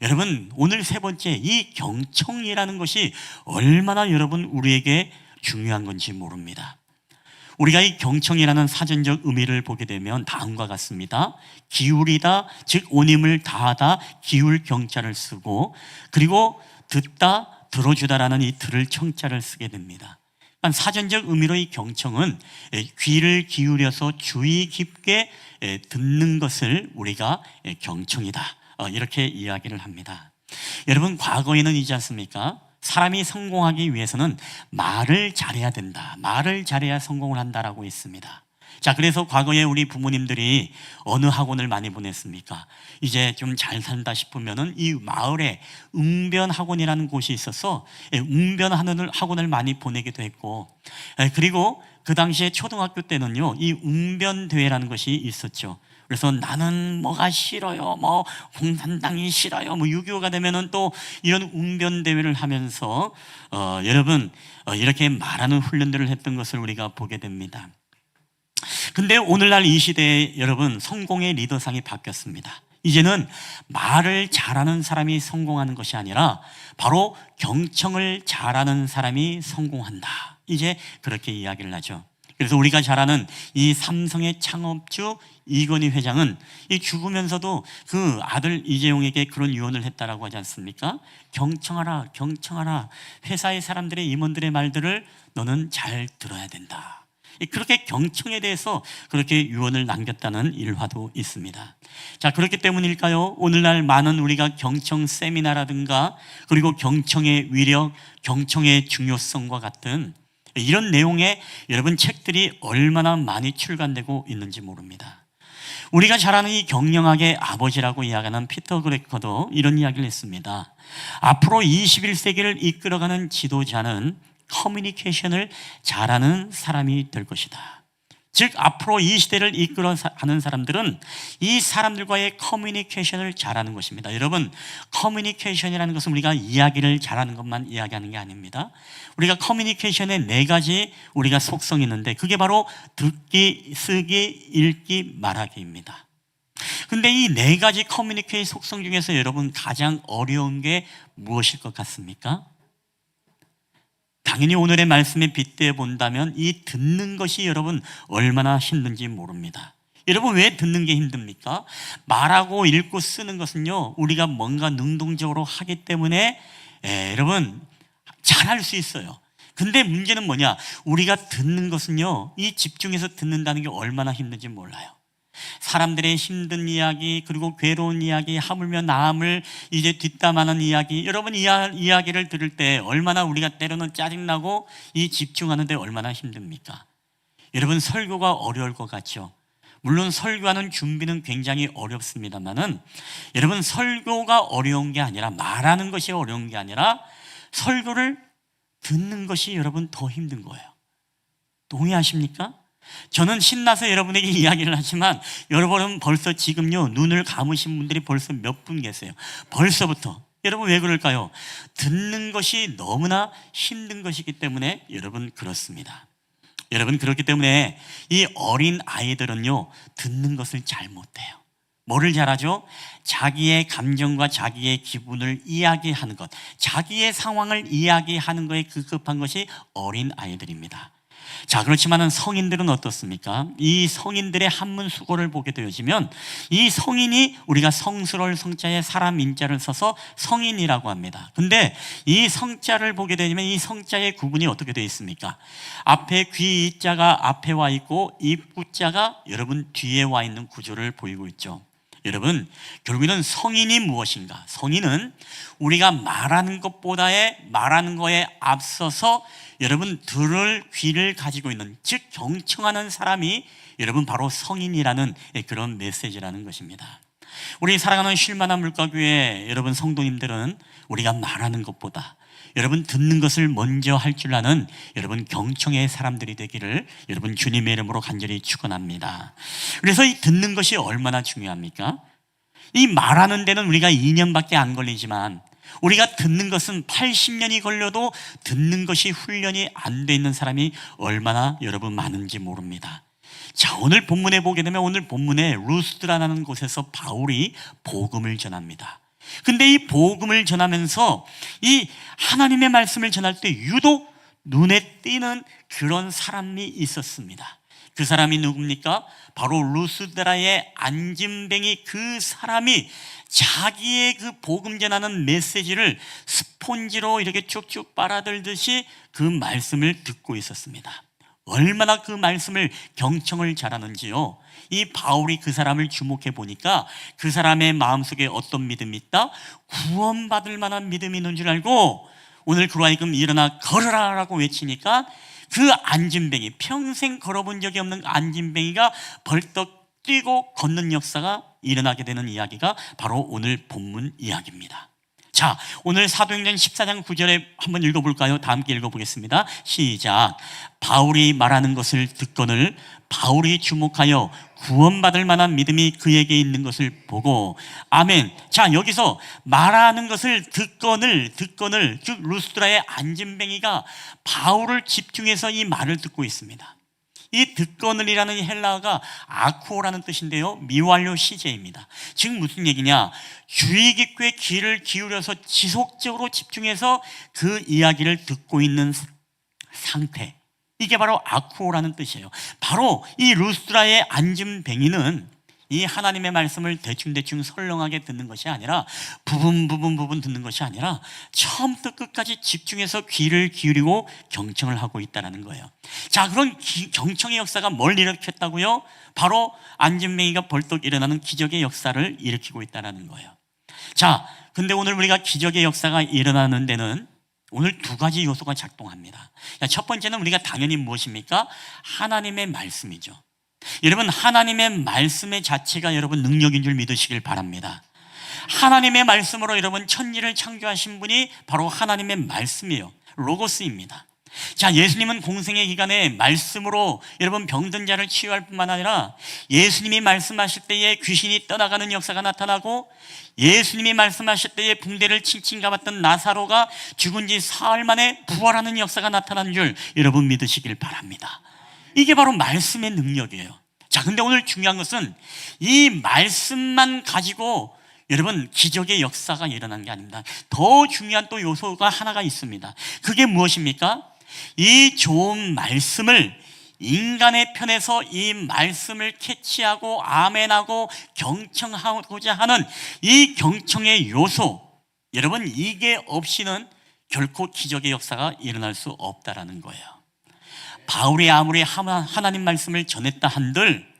여러분 오늘 세 번째 이 경청이라는 것이 얼마나 여러분 우리에게 중요한 건지 모릅니다. 우리가 이 경청이라는 사전적 의미를 보게 되면 다음과 같습니다. 기울이다, 즉 온힘을 다하다, 기울 경자를 쓰고 그리고 듣다, 들어주다라는 이 들을 청자를 쓰게 됩니다. 사전적 의미로 이 경청은 귀를 기울여서 주의 깊게 듣는 것을 우리가 경청이다 이렇게 이야기를 합니다. 여러분 과거에는 있지 않습니까? 사람이 성공하기 위해서는 말을 잘해야 된다. 말을 잘해야 성공을 한다라고 했습니다. 자, 그래서 과거에 우리 부모님들이 어느 학원을 많이 보냈습니까? 이제 좀 잘 산다 싶으면은 이 마을에 웅변 학원이라는 곳이 있어서 웅변 학원을 많이 보내기도 했고, 그리고 그 당시에 초등학교 때는요, 이 웅변 대회라는 것이 있었죠. 그래서 나는 뭐가 싫어요, 뭐 공산당이 싫어요, 뭐 6.25가 되면은 또 이런 웅변 대회를 하면서 여러분 이렇게 말하는 훈련들을 했던 것을 우리가 보게 됩니다. 근데 오늘날 이 시대에 여러분 성공의 리더상이 바뀌었습니다. 이제는 말을 잘하는 사람이 성공하는 것이 아니라 바로 경청을 잘하는 사람이 성공한다. 이제 그렇게 이야기를 하죠. 그래서 우리가 잘 아는 이 삼성의 창업주 이건희 회장은 이 죽으면서도 그 아들 이재용에게 그런 유언을 했다라고 하지 않습니까? 경청하라, 경청하라. 회사의 사람들의 임원들의 말들을 너는 잘 들어야 된다. 그렇게 경청에 대해서 그렇게 유언을 남겼다는 일화도 있습니다. 자, 그렇기 때문일까요? 오늘날 많은 우리가 경청 세미나라든가 그리고 경청의 위력, 경청의 중요성과 같은 이런 내용의 여러분 책들이 얼마나 많이 출간되고 있는지 모릅니다. 우리가 잘 아는 이 경영학의 아버지라고 이야기하는 피터 그레커도 이런 이야기를 했습니다. 앞으로 21세기를 이끌어가는 지도자는 커뮤니케이션을 잘하는 사람이 될 것이다. 즉 앞으로 이 시대를 이끌어가는 사람들은 이 사람들과의 커뮤니케이션을 잘하는 것입니다. 여러분, 커뮤니케이션이라는 것은 우리가 이야기를 잘하는 것만 이야기하는 게 아닙니다. 우리가 커뮤니케이션에 4가지 우리가 속성이 있는데 그게 바로 듣기, 쓰기, 읽기, 말하기입니다. 근데 이 4가지 커뮤니케이션 속성 중에서 여러분 가장 어려운 게 무엇일 것 같습니까? 당연히 오늘의 말씀에 빗대어 본다면 이 듣는 것이 여러분 얼마나 힘든지 모릅니다. 여러분, 왜 듣는 게 힘듭니까? 말하고 읽고 쓰는 것은요, 우리가 뭔가 능동적으로 하기 때문에 여러분 잘할 수 있어요. 근데 문제는 뭐냐? 우리가 듣는 것은요, 이 집중해서 듣는다는 게 얼마나 힘든지 몰라요. 사람들의 힘든 이야기, 그리고 괴로운 이야기, 하물며 남을 이제 뒷담하는 이야기, 여러분 이야기를 들을 때 얼마나 우리가 때로는 짜증나고 이 집중하는데 얼마나 힘듭니까? 여러분, 설교가 어려울 것 같죠? 물론 설교하는 준비는 굉장히 어렵습니다만은 여러분, 설교가 어려운 게 아니라, 말하는 것이 어려운 게 아니라 설교를 듣는 것이 여러분 더 힘든 거예요. 동의하십니까? 저는 신나서 여러분에게 이야기를 하지만 여러분은 벌써 지금요 눈을 감으신 분들이 벌써 몇 분 계세요. 벌써부터. 여러분, 왜 그럴까요? 듣는 것이 너무나 힘든 것이기 때문에 여러분 그렇습니다. 여러분, 그렇기 때문에 이 어린 아이들은요 듣는 것을 잘 못해요. 뭐를 잘하죠? 자기의 감정과 자기의 기분을 이야기하는 것, 자기의 상황을 이야기하는 것에 급급한 것이 어린 아이들입니다. 자, 그렇지만은 성인들은 어떻습니까? 이 성인들의 한문 수고를 보게 되어지면 이 성인이 우리가 성스러울 성자에 사람 인자를 써서 성인이라고 합니다. 근데 이 성자를 보게 되면 이 성자의 구분이 어떻게 되어 있습니까? 앞에 귀 이자가 앞에 와 있고 입구자가 여러분 뒤에 와 있는 구조를 보이고 있죠. 여러분, 결국에는 성인이 무엇인가? 성인은 우리가 말하는 것보다에 말하는 거에 앞서서 여러분 들을 귀를 가지고 있는, 즉 경청하는 사람이 여러분 바로 성인이라는 그런 메시지라는 것입니다. 우리 사랑하는 쉴만한 물가교회 여러분 성도님들은 우리가 말하는 것보다 여러분 듣는 것을 먼저 할 줄 아는 여러분 경청의 사람들이 되기를 여러분 주님의 이름으로 간절히 축원합니다. 그래서 이 듣는 것이 얼마나 중요합니까? 이 말하는 데는 우리가 2년밖에 안 걸리지만 우리가 듣는 것은 80년이 걸려도 듣는 것이 훈련이 안 돼 있는 사람이 얼마나 여러분 많은지 모릅니다. 자, 오늘 본문에 보게 되면 오늘 본문에 루스드라는 곳에서 바울이 복음을 전합니다. 근데 이 복음을 전하면서 이 하나님의 말씀을 전할 때 유독 눈에 띄는 그런 사람이 있었습니다. 그 사람이 누굽니까? 바로 루스드라의 안진뱅이, 그 사람이 자기의 그 복음 전하는 메시지를 스폰지로 이렇게 쭉쭉 빨아들듯이 그 말씀을 듣고 있었습니다. 얼마나 그 말씀을 경청을 잘하는지요. 이 바울이 그 사람을 주목해 보니까 그 사람의 마음속에 어떤 믿음이 있다? 구원받을 만한 믿음이 있는 줄 알고 오늘 그로 하여금 일어나 걸어라 라고 외치니까 그 안진뱅이, 평생 걸어본 적이 없는 안진뱅이가 벌떡 뛰고 걷는 역사가 일어나게 되는 이야기가 바로 오늘 본문 이야기입니다. 자, 오늘 사도행전 14장 9절에 한번 읽어볼까요? 다 함께 읽어보겠습니다. 시작. 바울이 말하는 것을 듣거늘 바울이 주목하여 구원받을 만한 믿음이 그에게 있는 것을 보고, 아멘. 자, 여기서 말하는 것을 듣거늘, 즉 루스드라의 안진뱅이가 바울을 집중해서 이 말을 듣고 있습니다. 이 듣거늘이라는 헬라어가 아쿠오라는 뜻인데요, 미완료 시제입니다. 즉 무슨 얘기냐? 주의 깊게 귀를 기울여서 지속적으로 집중해서 그 이야기를 듣고 있는 상태, 이게 바로 아쿠오라는 뜻이에요. 바로 이 루스드라의 안진뱅이는 이 하나님의 말씀을 대충대충 설렁하게 듣는 것이 아니라 부분 듣는 것이 아니라 처음부터 끝까지 집중해서 귀를 기울이고 경청을 하고 있다는 거예요. 자, 그런 경청의 역사가 뭘 일으켰다고요? 바로 안진뱅이가 벌떡 일어나는 기적의 역사를 일으키고 있다는 거예요. 자, 근데 오늘 우리가 기적의 역사가 일어나는 데는 오늘 2가지 요소가 작동합니다. 첫 번째는 우리가 당연히 무엇입니까? 하나님의 말씀이죠. 여러분, 하나님의 말씀의 자체가 여러분 능력인 줄 믿으시길 바랍니다. 하나님의 말씀으로 여러분 천지를 창조하신 분이 바로 하나님의 말씀이에요. 로고스입니다. 자, 예수님은 공생의 기간에 말씀으로 여러분 병든 자를 치유할 뿐만 아니라 예수님이 말씀하실 때에 귀신이 떠나가는 역사가 나타나고 예수님이 말씀하실 때에 붕대를 칭칭 감았던 나사로가 죽은 지 사흘 만에 부활하는 역사가 나타나는 줄 여러분 믿으시길 바랍니다. 이게 바로 말씀의 능력이에요. 자, 근데 오늘 중요한 것은 이 말씀만 가지고 여러분 기적의 역사가 일어난 게 아닙니다. 더 중요한 또 요소가 하나가 있습니다. 그게 무엇입니까? 이 좋은 말씀을 인간의 편에서 이 말씀을 캐치하고 아멘하고 경청하고자 하는 이 경청의 요소, 여러분 이게 없이는 결코 기적의 역사가 일어날 수 없다라는 거예요. 바울이 아무리 하나님 말씀을 전했다 한들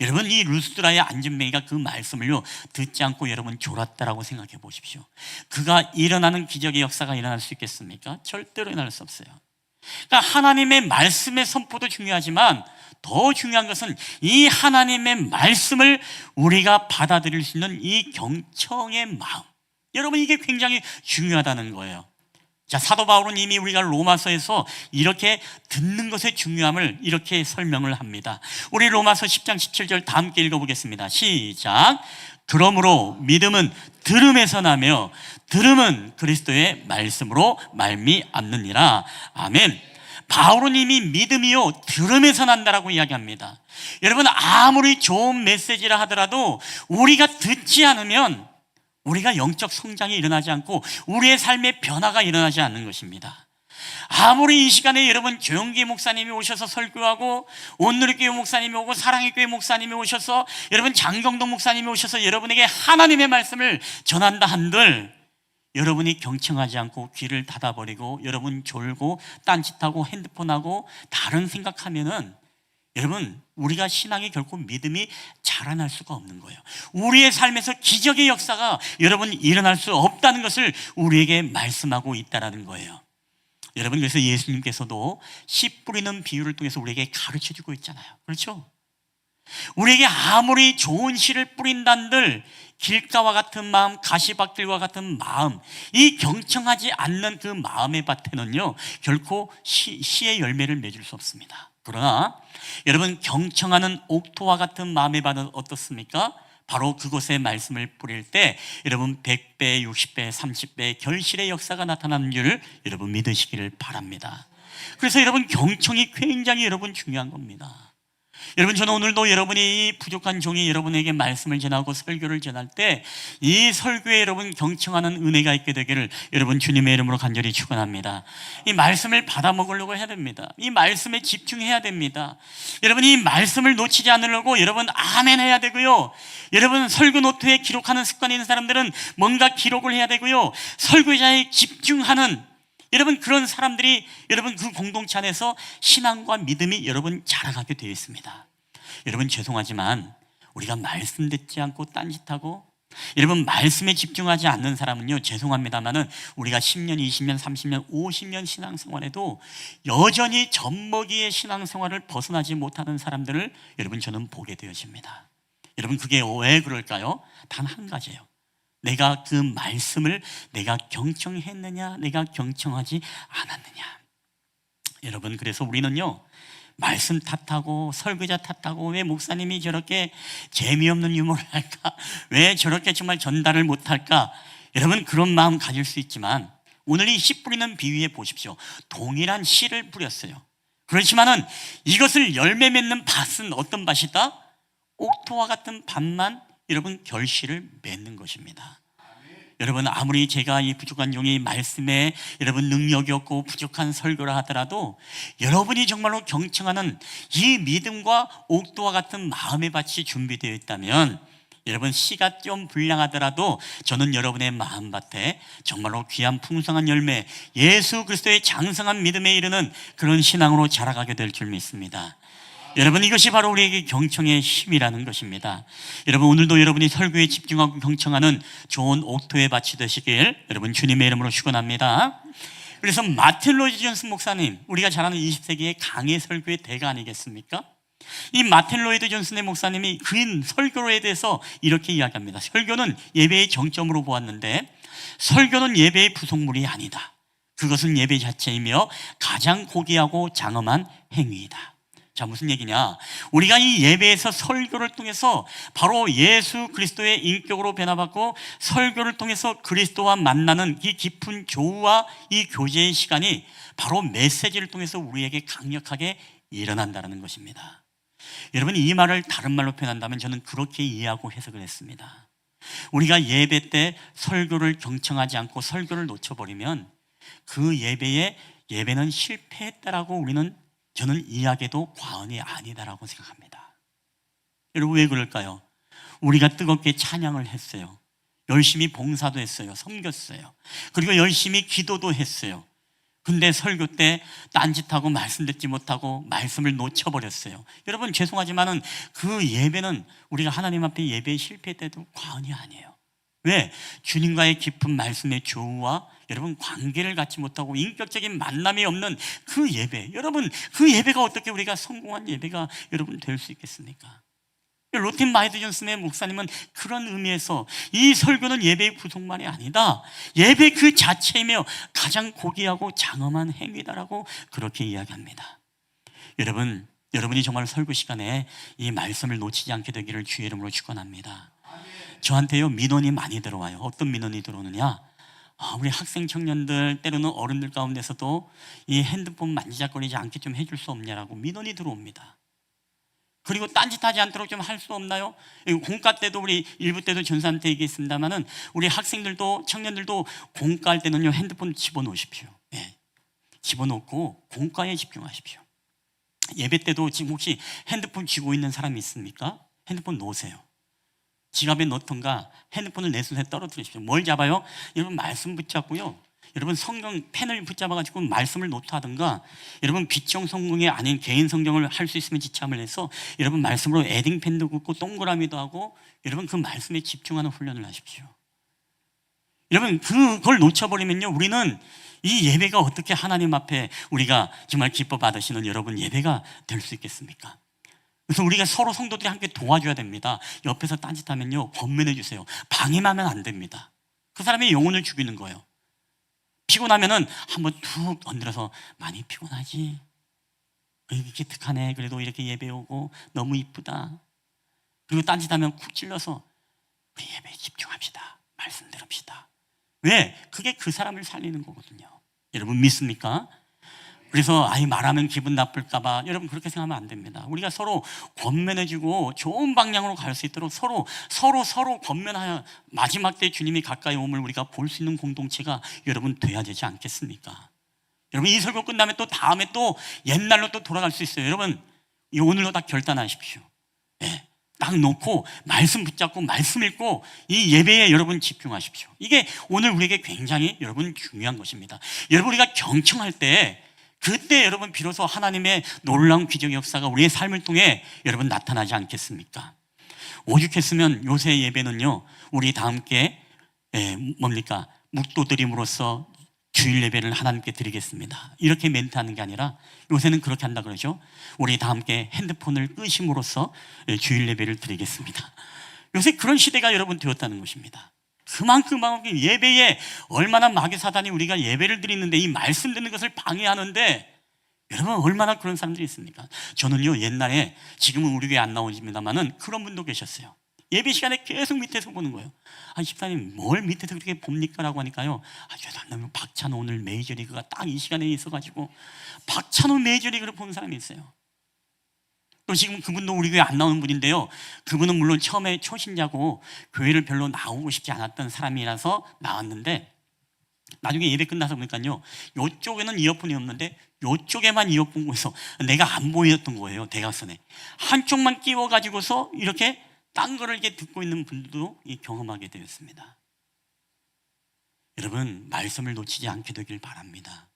여러분 이 루스드라의 안진뱅이가 그 말씀을요 듣지 않고 여러분 졸았다라고 생각해 보십시오. 그가 일어나는 기적의 역사가 일어날 수 있겠습니까? 절대로 일어날 수 없어요. 그러니까 하나님의 말씀의 선포도 중요하지만 더 중요한 것은 이 하나님의 말씀을 우리가 받아들일 수 있는 이 경청의 마음, 여러분 이게 굉장히 중요하다는 거예요. 자, 사도 바울은 이미 우리가 로마서에서 이렇게 듣는 것의 중요함을 이렇게 설명을 합니다. 우리 로마서 10장 17절 다 함께 읽어보겠습니다. 시작. 그러므로 믿음은 들음에서 나며 들음은 그리스도의 말씀으로 말미암느니라. 아멘. 바울은 이미 믿음이요 들음에서 난다라고 이야기합니다. 여러분 아무리 좋은 메시지라 하더라도 우리가 듣지 않으면 우리가 영적 성장이 일어나지 않고 우리의 삶의 변화가 일어나지 않는 것입니다. 아무리 이 시간에 여러분 조영기 목사님이 오셔서 설교하고 온누리교회 목사님이 오고 사랑의 교회 목사님이 오셔서 여러분 장경동 목사님이 오셔서 여러분에게 하나님의 말씀을 전한다 한들 여러분이 경청하지 않고 귀를 닫아버리고 여러분 졸고 딴짓하고 핸드폰하고 다른 생각하면은 여러분 우리가 신앙이 결코 믿음이 자라날 수가 없는 거예요. 우리의 삶에서 기적의 역사가 여러분 일어날 수 없다는 것을 우리에게 말씀하고 있다는 거예요. 여러분 그래서 예수님께서도 씨 뿌리는 비유를 통해서 우리에게 가르쳐주고 있잖아요. 그렇죠? 우리에게 아무리 좋은 씨를 뿌린단들 길가와 같은 마음, 가시밭길과 같은 마음, 이 경청하지 않는 그 마음의 밭에는요 결코 씨의 열매를 맺을 수 없습니다. 그러나 여러분 경청하는 옥토와 같은 마음의 밭은 어떻습니까? 바로 그곳에 말씀을 뿌릴 때 여러분 100배, 60배, 30배 결실의 역사가 나타나는 줄 여러분 믿으시기를 바랍니다. 그래서 여러분 경청이 굉장히 여러분 중요한 겁니다. 여러분 저는 오늘도 여러분이 부족한 종이 여러분에게 말씀을 전하고 설교를 전할 때 이 설교에 여러분 경청하는 은혜가 있게 되기를 여러분 주님의 이름으로 간절히 축원합니다. 이 말씀을 받아 먹으려고 해야 됩니다. 이 말씀에 집중해야 됩니다. 여러분 이 말씀을 놓치지 않으려고 여러분 아멘 해야 되고요. 여러분 설교 노트에 기록하는 습관이 있는 사람들은 뭔가 기록을 해야 되고요. 설교자에 집중하는 여러분 그런 사람들이 여러분 그 공동체 안에서 신앙과 믿음이 여러분 자라가게 되어 있습니다. 여러분 죄송하지만 우리가 말씀 듣지 않고 딴짓하고 여러분 말씀에 집중하지 않는 사람은요 죄송합니다만은 우리가 10년, 20년, 30년, 50년 신앙생활에도 여전히 젖먹이의 신앙생활을 벗어나지 못하는 사람들을 여러분 저는 보게 되어집니다. 여러분 그게 왜 그럴까요? 단 한 가지예요. 내가 그 말씀을 내가 경청했느냐 내가 경청하지 않았느냐. 여러분 그래서 우리는요 말씀 탓하고 설교자 탓하고 왜 목사님이 저렇게 재미없는 유머를 할까, 왜 저렇게 정말 전달을 못할까, 여러분 그런 마음 가질 수 있지만 오늘 이 씨 뿌리는 비유에 보십시오. 동일한 씨를 뿌렸어요. 그렇지만은 이것을 열매 맺는 밭은 어떤 밭이다? 옥토와 같은 밭만 여러분 결실을 맺는 것입니다. 여러분 아무리 제가 이 부족한 용이 말씀에 여러분 능력이 없고 부족한 설교를 하더라도 여러분이 정말로 경청하는 이 믿음과 옥도와 같은 마음의 밭이 준비되어 있다면 여러분 씨가 좀 불량하더라도 저는 여러분의 마음밭에 정말로 귀한 풍성한 열매, 예수 그리스도의 장성한 믿음에 이르는 그런 신앙으로 자라가게 될 줄 믿습니다. 여러분 이것이 바로 우리에게 경청의 힘이라는 것입니다. 여러분 오늘도 여러분이 설교에 집중하고 경청하는 좋은 옥토의 밭이 되시길 여러분 주님의 이름으로 축원합니다. 그래서 마틴 로이드 존슨 목사님, 우리가 잘 아는 20세기의 강해 설교의 대가 아니겠습니까? 이 마틴 로이드 존슨의 목사님이 그 설교에 대해서 이렇게 이야기합니다. 설교는 예배의 정점으로 보았는데 설교는 예배의 부속물이 아니다. 그것은 예배 자체이며 가장 고귀하고 장엄한 행위이다. 자, 무슨 얘기냐? 우리가 이 예배에서 설교를 통해서 바로 예수 그리스도의 인격으로 변화받고 설교를 통해서 그리스도와 만나는 이 깊은 조우와 이 교제의 시간이 바로 메시지를 통해서 우리에게 강력하게 일어난다는 것입니다. 여러분, 이 말을 다른 말로 표현한다면 저는 그렇게 이해하고 해석을 했습니다. 우리가 예배 때 설교를 경청하지 않고 설교를 놓쳐버리면 그 예배는 실패했다라고 저는 이야기도 과언이 아니다라고 생각합니다. 여러분, 왜 그럴까요? 우리가 뜨겁게 찬양을 했어요. 열심히 봉사도 했어요. 섬겼어요. 그리고 열심히 기도도 했어요. 근데 설교 때 딴짓하고 말씀 듣지 못하고 말씀을 놓쳐버렸어요. 여러분, 죄송하지만은 그 예배는 우리가 하나님 앞에 예배에 실패했다도 과언이 아니에요. 왜? 주님과의 깊은 말씀의 조우와 여러분 관계를 갖지 못하고 인격적인 만남이 없는 그 예배, 여러분 그 예배가 어떻게 우리가 성공한 예배가 여러분 될 수 있겠습니까? 로틴 마이드 존슨의 목사님은 그런 의미에서 이 설교는 예배의 구성만이 아니다, 예배 그 자체이며 가장 고귀하고 장엄한 행위다라고 그렇게 이야기합니다. 여러분이 정말 설교 시간에 이 말씀을 놓치지 않게 되기를 주의 이름으로 축원합니다. 저한테요 민원이 많이 들어와요. 어떤 민원이 들어오느냐? 우리 학생 청년들, 때로는 어른들 가운데서도 이 핸드폰 만지작거리지 않게 좀 해줄 수 없냐라고 민원이 들어옵니다. 그리고 딴짓하지 않도록 좀 할 수 없나요? 공과 때도 우리 일부 때도 전사한테 얘기했습니다만은 우리 학생들도 청년들도 공과할 때는요 핸드폰 집어넣으십시오. 네. 집어넣고 공과에 집중하십시오. 예배 때도 지금 혹시 핸드폰 쥐고 있는 사람이 있습니까? 핸드폰 놓으세요. 지갑에 넣던가 핸드폰을 내 손에 떨어뜨리십시오. 뭘 잡아요? 여러분 말씀 붙잡고요, 여러분 성경 펜을 붙잡아가지고 말씀을 노트하든가, 여러분 빛정 성경이 아닌 개인 성경을 할 수 있으면 지참을 해서 여러분 말씀으로 에딩펜도 긋고 동그라미도 하고 여러분 그 말씀에 집중하는 훈련을 하십시오. 여러분 그걸 놓쳐버리면요 우리는 이 예배가 어떻게 하나님 앞에 우리가 정말 기뻐 받으시는 여러분 예배가 될 수 있겠습니까? 그래서 우리가 서로 성도들이 함께 도와줘야 됩니다. 옆에서 딴짓하면요 권면해 주세요. 방해하면 안 됩니다. 그 사람의 영혼을 죽이는 거예요. 피곤하면은 한번 툭 얹어서 많이 피곤하지? 이렇게 기특하네. 그래도 이렇게 예배 오고 너무 이쁘다. 그리고 딴짓하면 쿡 찔러서 우리 예배에 집중합시다. 말씀 들읍시다. 왜? 그게 그 사람을 살리는 거거든요. 여러분 믿습니까? 그래서 말하면 기분 나쁠까봐 여러분 그렇게 생각하면 안 됩니다. 우리가 서로 권면해주고 좋은 방향으로 갈 수 있도록 서로 권면하여 마지막 때 주님이 가까이 옴을 우리가 볼 수 있는 공동체가 여러분 돼야 되지 않겠습니까? 여러분 이 설교 끝나면 또 다음에 또 옛날로 또 돌아갈 수 있어요. 여러분 오늘로 다 결단하십시오. 네. 딱 놓고 말씀 붙잡고 말씀 읽고 이 예배에 여러분 집중하십시오. 이게 오늘 우리에게 굉장히 여러분 중요한 것입니다. 여러분 우리가 경청할 때 그때 여러분 비로소 하나님의 놀라운 기적의 역사가 우리의 삶을 통해 여러분 나타나지 않겠습니까? 오죽했으면 요새 예배는요 우리 다 함께 묵도드림으로써 주일 예배를 하나님께 드리겠습니다 이렇게 멘트하는 게 아니라 요새는 그렇게 한다 그러죠. 우리 다 함께 핸드폰을 끄심으로써 주일 예배를 드리겠습니다. 요새 그런 시대가 여러분 되었다는 것입니다. 그만큼 예배에 얼마나 마귀 사단이 우리가 예배를 드리는데 이 말씀 듣는 것을 방해하는데 여러분 얼마나 그런 사람들이 있습니까? 저는요 옛날에, 지금은 우리 교회 안 나오십니다만은 그런 분도 계셨어요. 예배 시간에 계속 밑에서 보는 거예요. 집사님 뭘 밑에서 그렇게 봅니까? 라고 하니까요, 죄송합니다, 박찬호 오늘 메이저리그가 딱 이 시간에 있어가지고 박찬호 메이저리그를 보는 사람이 있어요. 또 지금 그분도 우리 교회 안 나오는 분인데요, 그분은 물론 처음에 초신자고 교회를 별로 나오고 싶지 않았던 사람이라서 나왔는데 나중에 예배 끝나서 보니까요 요쪽에는 이어폰이 없는데 요쪽에만 이어폰 꽂아서 내가 안 보였던 거예요. 대각선에 한쪽만 끼워가지고서 이렇게 딴 거를 이렇게 듣고 있는 분들도 경험하게 되었습니다. 여러분 말씀을 놓치지 않게 되길 바랍니다.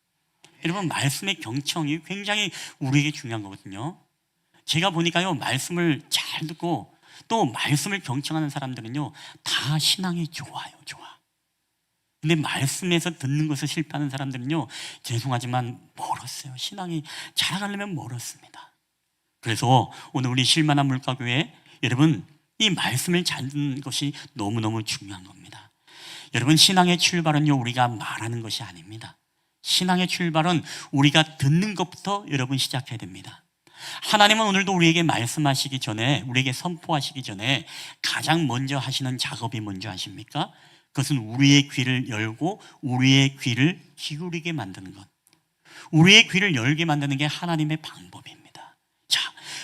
여러분 말씀의 경청이 굉장히 우리에게 중요한 거거든요. 제가 보니까요 말씀을 잘 듣고 또 말씀을 경청하는 사람들은요 다 신앙이 좋아요. 근데 말씀에서 듣는 것을 실패하는 사람들은요 죄송하지만 멀었어요. 신앙이 자라가려면 멀었습니다. 그래서 오늘 우리 실만한 물가교회 여러분 이 말씀을 잘 듣는 것이 너무너무 중요한 겁니다. 여러분 신앙의 출발은요 우리가 말하는 것이 아닙니다. 신앙의 출발은 우리가 듣는 것부터 여러분 시작해야 됩니다. 하나님은 오늘도 우리에게 말씀하시기 전에, 우리에게 선포하시기 전에 가장 먼저 하시는 작업이 뭔지 아십니까? 그것은 우리의 귀를 열고 우리의 귀를 기울이게 만드는 것. 우리의 귀를 열게 만드는 게 하나님의 방법입니다. 자,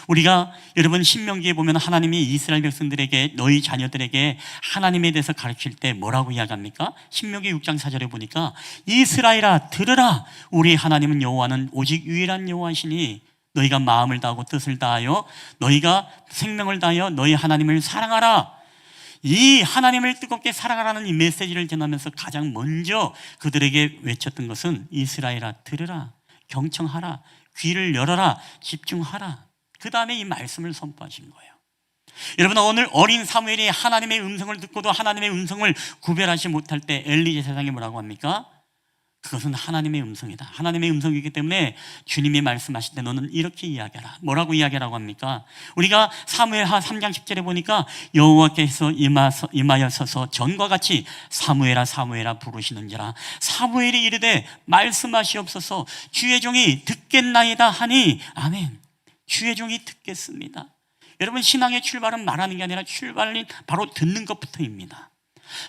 우리가 여러분 신명기에 보면 하나님이 이스라엘 백성들에게, 너희 자녀들에게 하나님에 대해서 가르칠 때 뭐라고 이야기합니까? 신명기 6장 4절에 보니까 이스라엘아 들으라, 우리 하나님은 여호와는 오직 유일한 여호와시니 너희가 마음을 다하고 뜻을 다하여 너희가 생명을 다하여 너희 하나님을 사랑하라. 이 하나님을 뜨겁게 사랑하라는 이 메시지를 전하면서 가장 먼저 그들에게 외쳤던 것은 이스라엘아 들으라, 경청하라, 귀를 열어라, 집중하라. 그 다음에 이 말씀을 선포하신 거예요. 여러분, 오늘 어린 사무엘이 하나님의 음성을 듣고도 하나님의 음성을 구별하지 못할 때 엘리 제사장이 뭐라고 합니까? 그것은 하나님의 음성이다. 하나님의 음성이기 때문에 주님이 말씀하실 때 너는 이렇게 이야기하라. 뭐라고 이야기하라고 합니까? 우리가 사무엘하 3장 10절에 보니까 여호와께서 임하여서서 전과 같이 사무엘아 사무엘아 부르시는지라. 사무엘이 이르되 말씀하시옵소서, 주의 종이 듣겠나이다 하니. 아멘. 주의 종이 듣겠습니다. 여러분, 신앙의 출발은 말하는 게 아니라 출발은 바로 듣는 것부터입니다.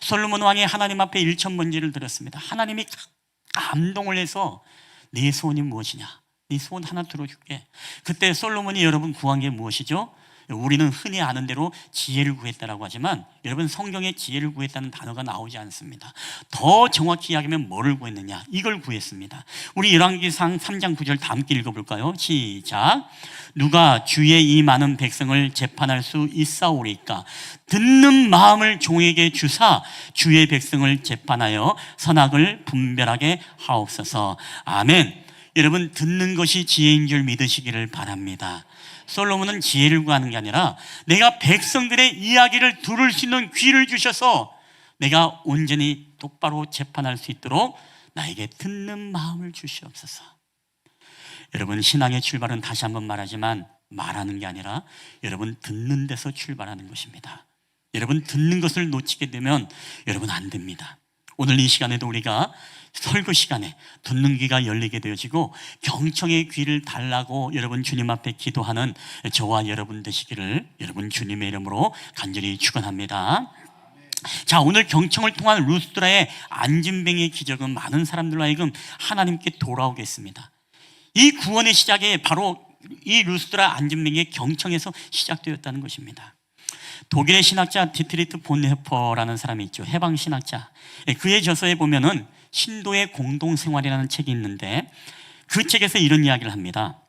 솔로몬 왕이 하나님 앞에 일천번제를 드렸습니다. 하나님이 감동을 해서 네 소원이 무엇이냐? 네 소원 하나 들어줄게. 그때 솔로몬이 여러분 구한 게 무엇이죠? 우리는 흔히 아는 대로 지혜를 구했다라고 하지만 여러분, 성경에 지혜를 구했다는 단어가 나오지 않습니다. 더 정확히 이야기하면 뭐를 구했느냐? 이걸 구했습니다. 우리 열왕기상 3장 9절 다 함께 읽어볼까요? 시작. 누가 주의 이 많은 백성을 재판할 수 있사오리까? 듣는 마음을 종에게 주사 주의 백성을 재판하여 선악을 분별하게 하옵소서. 아멘. 여러분, 듣는 것이 지혜인 줄 믿으시기를 바랍니다. 솔로몬은 지혜를 구하는 게 아니라 내가 백성들의 이야기를 들을 수 있는 귀를 주셔서 내가 온전히 똑바로 재판할 수 있도록 나에게 듣는 마음을 주시옵소서. 여러분, 신앙의 출발은 다시 한번 말하지만 말하는 게 아니라 여러분 듣는 데서 출발하는 것입니다. 여러분, 듣는 것을 놓치게 되면 여러분 안 됩니다. 오늘 이 시간에도 우리가 설교 시간에 듣는 귀가 열리게 되어지고 경청의 귀를 달라고 여러분 주님 앞에 기도하는 저와 여러분 되시기를 여러분 주님의 이름으로 간절히 축원합니다. 자, 오늘 경청을 통한 루스드라의 안진뱅이의 기적은 많은 사람들로 하여금 하나님께 돌아오게 했습니다. 이 구원의 시작이 바로 이 루스드라 안진뱅이의 경청에서 시작되었다는 것입니다. 독일의 신학자 디트리트 본헤퍼라는 사람이 있죠. 해방 신학자. 그의 저서에 보면은 신도의 공동생활이라는 책이 있는데 그 책에서 이런 이야기를 합니다.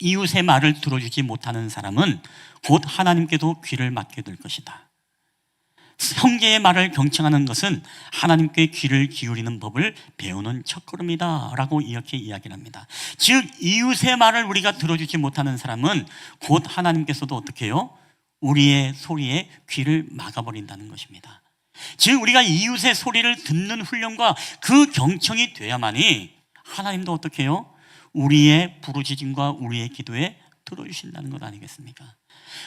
이웃의 말을 들어주지 못하는 사람은 곧 하나님께도 귀를 막게 될 것이다. 형제의 말을 경청하는 것은 하나님께 귀를 기울이는 법을 배우는 첫걸음이다 라고 이렇게 이야기를 합니다. 즉 이웃의 말을 우리가 들어주지 못하는 사람은 곧 하나님께서도 어떻게 해요? 우리의 소리에 귀를 막아버린다는 것입니다. 즉 우리가 이웃의 소리를 듣는 훈련과 그 경청이 돼야만이 하나님도 어떻게 해요? 우리의 부르짖음과 우리의 기도에 들어주신다는 것 아니겠습니까?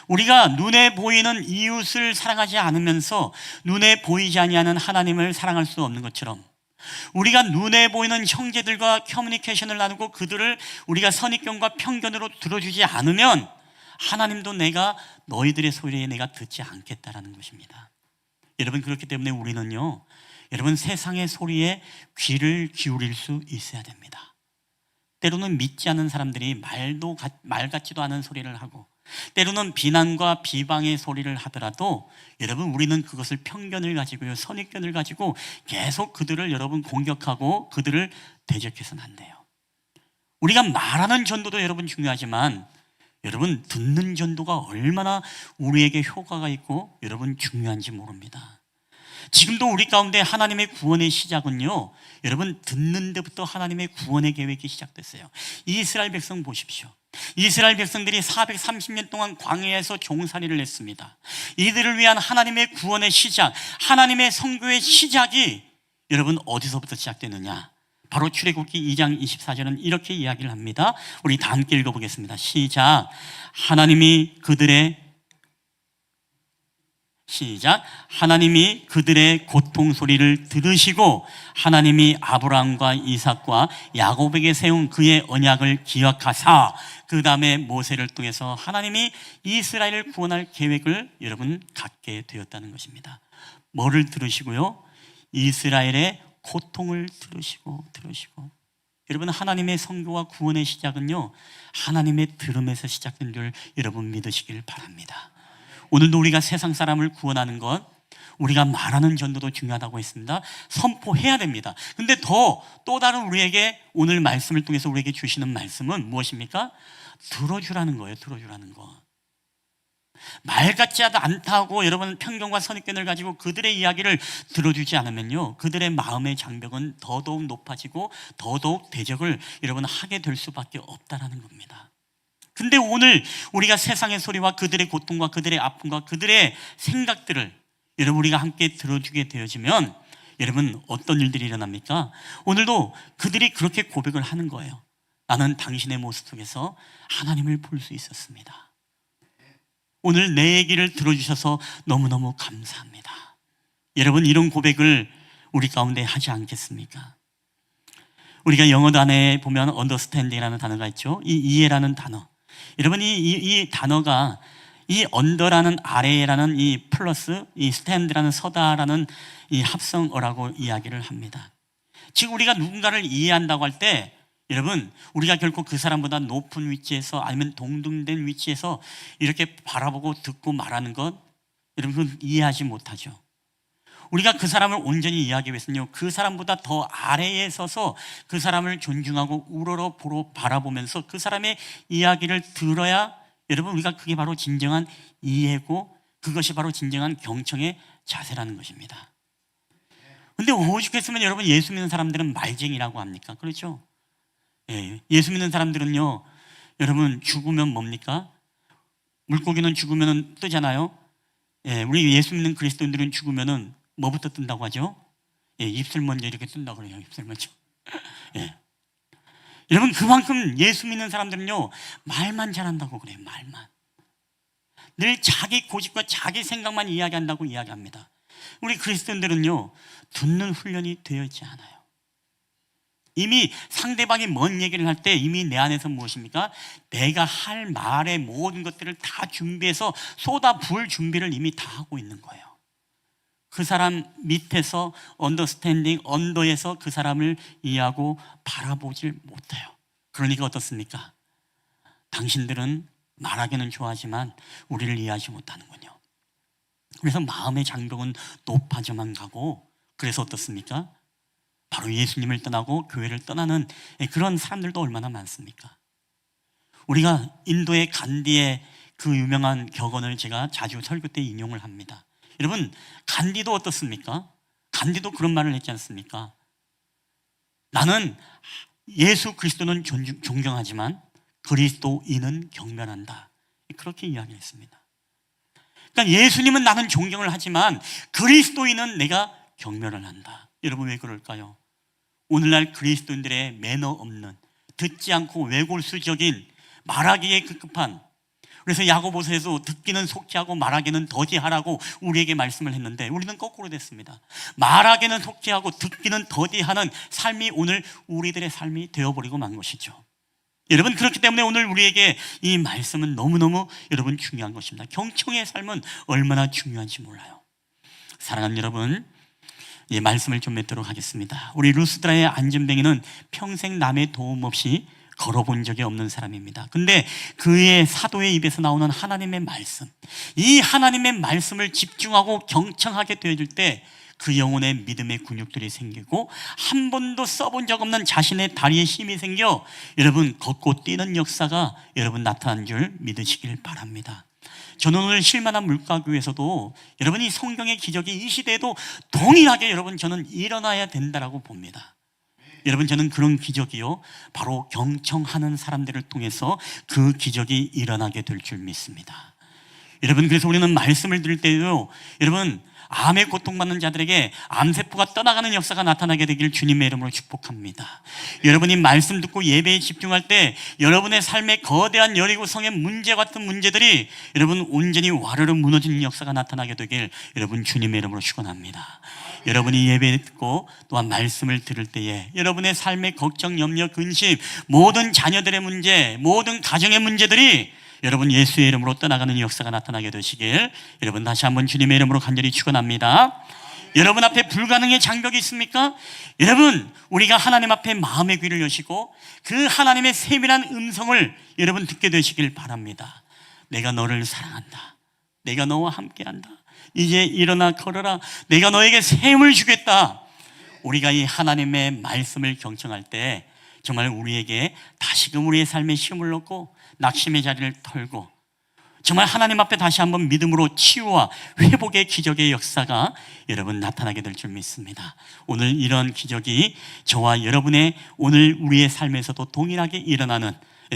우리가 눈에 보이는 이웃을 사랑하지 않으면서 눈에 보이지 아니하는 하나님을 사랑할 수 없는 것처럼 우리가 눈에 보이는 형제들과 커뮤니케이션을 나누고 그들을 우리가 선입견과 편견으로 들어주지 않으면 하나님도 내가 너희들의 소리에 내가 듣지 않겠다라는 것입니다. 여러분, 그렇기 때문에 우리는요, 여러분 세상의 소리에 귀를 기울일 수 있어야 됩니다. 때로는 믿지 않는 사람들이 말 같지도 않은 소리를 하고 때로는 비난과 비방의 소리를 하더라도 여러분 우리는 그것을 편견을 가지고요, 선입견을 가지고 계속 그들을 여러분 공격하고 그들을 대적해서는 안 돼요. 우리가 말하는 전도도 여러분 중요하지만 여러분 듣는 전도가 얼마나 우리에게 효과가 있고 여러분 중요한지 모릅니다. 지금도 우리 가운데 하나님의 구원의 시작은요, 여러분 듣는 데부터 하나님의 구원의 계획이 시작됐어요. 이스라엘 백성 보십시오. 이스라엘 백성들이 430년 동안 광야에서 종살이를 했습니다. 이들을 위한 하나님의 구원의 시작, 하나님의 선교의 시작이 여러분 어디서부터 시작되느냐? 바로 출애굽기 2장 24절은 이렇게 이야기를 합니다. 우리 다 함께 읽어보겠습니다. 시작. 하나님이 그들의 시작. 하나님이 그들의 고통 소리를 들으시고 하나님이 아브라함과 이삭과 야곱에게 세운 그의 언약을 기억하사 그 다음에 모세를 통해서 하나님이 이스라엘을 구원할 계획을 여러분 갖게 되었다는 것입니다. 뭐를 들으시고요? 이스라엘의 고통을 들으시고. 여러분, 하나님의 선교와 구원의 시작은요, 하나님의 들음에서 시작된 줄 여러분 믿으시길 바랍니다. 오늘도 우리가 세상 사람을 구원하는 것, 우리가 말하는 전도도 중요하다고 했습니다. 선포해야 됩니다. 근데 또 다른 우리에게 오늘 말씀을 통해서 우리에게 주시는 말씀은 무엇입니까? 들어주라는 거예요. 들어주라는 거. 말 같지 않다고 여러분 편견과 선입견을 가지고 그들의 이야기를 들어주지 않으면요, 그들의 마음의 장벽은 더더욱 높아지고 더더욱 대적을 여러분 하게 될 수밖에 없다라는 겁니다. 근데 오늘 우리가 세상의 소리와 그들의 고통과 그들의 아픔과 그들의 생각들을 여러분 우리가 함께 들어주게 되어지면 여러분 어떤 일들이 일어납니까? 오늘도 그들이 그렇게 고백을 하는 거예요. 나는 당신의 모습 속에서 하나님을 볼 수 있었습니다. 오늘 내 얘기를 들어주셔서 너무너무 감사합니다. 여러분, 이런 고백을 우리 가운데 하지 않겠습니까? 우리가 영어 단어에 보면 understanding이라는 단어가 있죠. 이 이해라는 단어. 여러분, 이 단어가 이 언더라는 아래라는 이 플러스 이 스탠드라는 서다라는 이 합성어라고 이야기를 합니다. 즉 우리가 누군가를 이해한다고 할 때 여러분, 우리가 결코 그 사람보다 높은 위치에서 아니면 동등된 위치에서 이렇게 바라보고 듣고 말하는 것, 여러분 이해하지 못하죠. 우리가 그 사람을 온전히 이해하기 위해서는요, 그 사람보다 더 아래에 서서 그 사람을 존중하고 우러러 바라보면서 그 사람의 이야기를 들어야 여러분 우리가 그게 바로 진정한 이해고 그것이 바로 진정한 경청의 자세라는 것입니다. 근데 오죽했으면 여러분 예수 믿는 사람들은 말쟁이라고 합니까? 그렇죠? 예수 믿는 사람들은요, 여러분 죽으면 뭡니까? 물고기는 죽으면 뜨잖아요. 우리 예수 믿는 그리스도인들은 죽으면은 뭐부터 뜬다고 하죠? 입술 먼저 이렇게 뜬다고 그래요. 입술 먼저. 여러분, 그만큼 예수 믿는 사람들은요, 말만 잘한다고 그래요. 말만. 늘 자기 고집과 자기 생각만 이야기한다고 이야기합니다. 우리 그리스도인들은요, 듣는 훈련이 되어 있지 않아요. 이미 상대방이 뭔 얘기를 할 때 이미 내 안에서 무엇입니까? 내가 할 말의 모든 것들을 다 준비해서 쏟아부을 준비를 이미 다 하고 있는 거예요. 그 사람 밑에서 언더스탠딩, 언더에서 그 사람을 이해하고 바라보질 못해요. 그러니까 어떻습니까? 당신들은 말하기는 좋아하지만 우리를 이해하지 못하는군요. 그래서 마음의 장벽은 높아져만 가고, 그래서 어떻습니까? 바로 예수님을 떠나고 교회를 떠나는 그런 사람들도 얼마나 많습니까? 우리가 인도의 간디의 그 유명한 격언을 제가 자주 설교 때 인용을 합니다. 여러분, 간디도 어떻습니까? 간디도 그런 말을 했지 않습니까? 나는 예수 그리스도는 존경하지만 그리스도인은 경멸한다. 그렇게 이야기했습니다. 그러니까 예수님은 나는 존경을 하지만 그리스도인은 내가 경멸을 한다. 여러분, 왜 그럴까요? 오늘날 그리스도인들의 매너 없는, 듣지 않고 외골수적인, 말하기에 급급한, 그래서 야고보서에서 듣기는 속지하고 말하기는 더디하라고 우리에게 말씀을 했는데 우리는 거꾸로 됐습니다. 말하기는 속지하고 듣기는 더디하는 삶이 오늘 우리들의 삶이 되어버리고 만 것이죠. 여러분, 그렇기 때문에 오늘 우리에게 이 말씀은 너무너무 여러분 중요한 것입니다. 경청의 삶은 얼마나 중요한지 몰라요. 사랑하는 여러분, 이 말씀을 좀 맺도록 하겠습니다. 우리 루스드라의 안전뱅이는 평생 남의 도움 없이 걸어본 적이 없는 사람입니다. 근데 그의 사도의 입에서 나오는 하나님의 말씀, 이 하나님의 말씀을 집중하고 경청하게 되어질 때 그 영혼의 믿음의 근육들이 생기고 한 번도 써본 적 없는 자신의 다리에 힘이 생겨 여러분 걷고 뛰는 역사가 여러분 나타난 줄 믿으시길 바랍니다. 저는 오늘 실만한 물가교에서도 여러분 이 성경의 기적이 이 시대에도 동일하게 여러분 저는 일어나야 된다라고 봅니다. 여러분, 저는 그런 기적이요, 바로 경청하는 사람들을 통해서 그 기적이 일어나게 될 줄 믿습니다. 여러분, 그래서 우리는 말씀을 들을 때요, 여러분 암에 고통받는 자들에게 암세포가 떠나가는 역사가 나타나게 되길 주님의 이름으로 축복합니다. 여러분이 말씀 듣고 예배에 집중할 때 여러분의 삶의 거대한 여리고성의 문제 같은 문제들이 여러분 온전히 와르르 무너지는 역사가 나타나게 되길 여러분 주님의 이름으로 축원합니다. 여러분이 예배 듣고 또한 말씀을 들을 때에 여러분의 삶의 걱정, 염려, 근심, 모든 자녀들의 문제, 모든 가정의 문제들이 여러분 예수의 이름으로 떠나가는 역사가 나타나게 되시길 여러분 다시 한번 주님의 이름으로 간절히 축원합니다. 여러분 앞에 불가능의 장벽이 있습니까? 여러분, 우리가 하나님 앞에 마음의 귀를 여시고 그 하나님의 세밀한 음성을 여러분 듣게 되시길 바랍니다. 내가 너를 사랑한다. 내가 너와 함께한다. 이제 일어나 걸어라. 내가 너에게 새 힘을 주겠다. 우리가 이 하나님의 말씀을 경청할 때 정말 우리에게 다시금 우리의 삶에 힘을 얻고 낙심의 자리를 털고 정말 하나님 앞에 다시 한번 믿음으로 치유와 회복의 기적의 역사가 여러분 나타나게 될 줄 믿습니다. 오늘 이런 기적이 저와 여러분의 오늘 우리의 삶에서도 동일하게 일어나는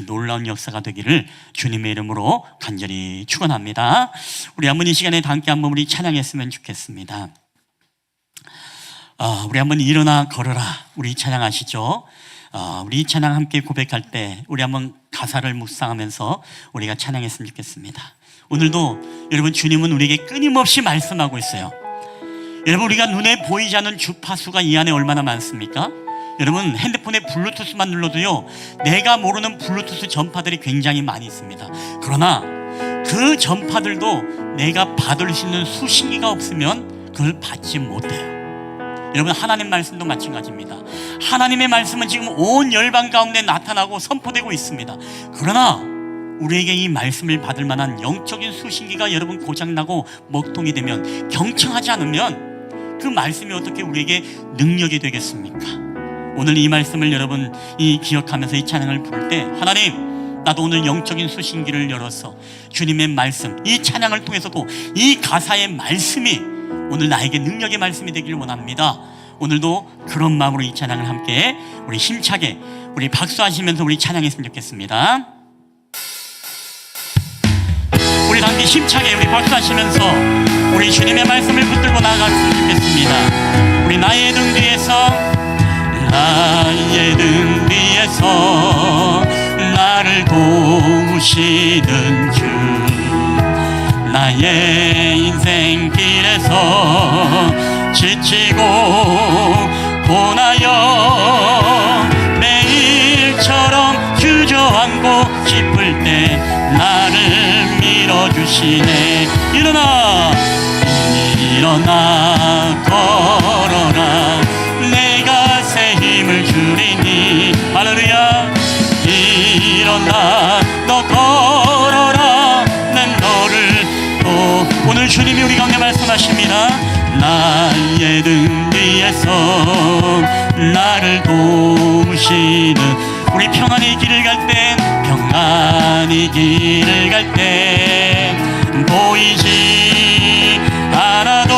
놀라운 역사가 되기를 주님의 이름으로 간절히 축원합니다. 우리 한번 이 시간에 함께 한번 우리 찬양했으면 좋겠습니다. 우리 한번 일어나 걸어라. 우리 찬양하시죠. 우리 찬양 함께 고백할 때 우리 한번 가사를 묵상하면서 우리가 찬양했으면 좋겠습니다. 오늘도 여러분 주님은 우리에게 끊임없이 말씀하고 있어요. 여러분 우리가 눈에 보이지 않는 주파수가 이 안에 얼마나 많습니까? 여러분 핸드폰에 블루투스만 눌러도요 내가 모르는 블루투스 전파들이 굉장히 많이 있습니다. 그러나 그 전파들도 내가 받을 수 있는 수신기가 없으면 그걸 받지 못해요. 여러분 하나님 말씀도 마찬가지입니다. 하나님의 말씀은 지금 온 열방 가운데 나타나고 선포되고 있습니다. 그러나 우리에게 이 말씀을 받을 만한 영적인 수신기가 여러분 고장나고 먹통이 되면 경청하지 않으면 그 말씀이 어떻게 우리에게 능력이 되겠습니까? 오늘 이 말씀을 여러분 기억하면서 이 찬양을 부를 때 하나님 나도 오늘 영적인 수신기를 열어서 주님의 말씀 이 찬양을 통해서도 이 가사의 말씀이 오늘 나에게 능력의 말씀이 되길 원합니다. 오늘도 그런 마음으로 이 찬양을 함께 우리 힘차게 우리 박수하시면서 우리 찬양했으면 좋겠습니다. 우리 함께 힘차게 우리 박수하시면서 우리 주님의 말씀을 붙들고 나아갔으면 좋겠습니다. 우리 나의 등 뒤에서 나를 도우시는 주 나의 인생길에서 지치고 고나여 매일처럼 주저앉고 싶을 때 나를 밀어주시네. 일어나 걸어라. 내가 새 힘을 주리니 할렐루야. 일어나 너 걸어라. 난 너를 오늘 주님이 우리 가운데 말씀하십니다. 나의 등 뒤에서 나를 도우시는 우리 평안의 길을 갈 땐 평안의 길을 갈 땐 보이지 않아도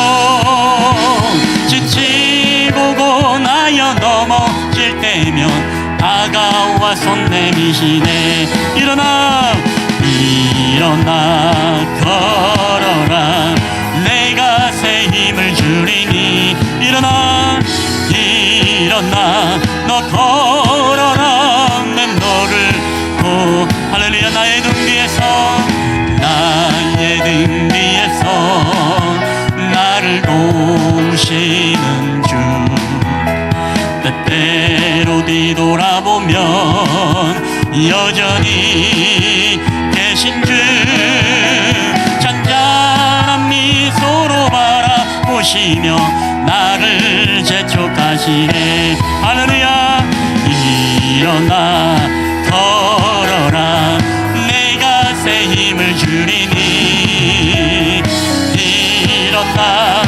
지치고 고나여 넘어질 때면 다가와 손 내미시네. 일어나 걸어라. 내가 새 힘을 주리니 일어나 너 걸어라. 내 너를 할렐루야. 나의 등 뒤에서 나를 도우시는 주 때때로 뒤돌아보면 여전히 계신 주 잔잔한 미소로 바라보시며 나를 재촉하시네. 할렐루야. 일어나 걸어라. 내가 새 힘을 주리니 일어나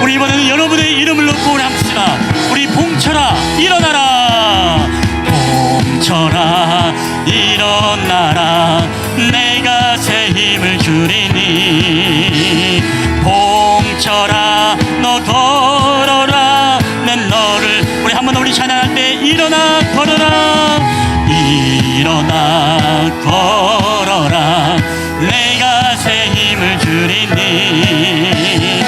우리 이번에는 여러분의 이름을 놓고 우리 합시다. 우리 봉철아 일어나라. 봉철아 일어나라. 내가 새 힘을 주리니 봉철아 너 걸어라. 난 너를 우리 한 번 더 우리 찬양할 때 일어나 걸어라. 일어나 걸어라. 내가 새 힘을 주리니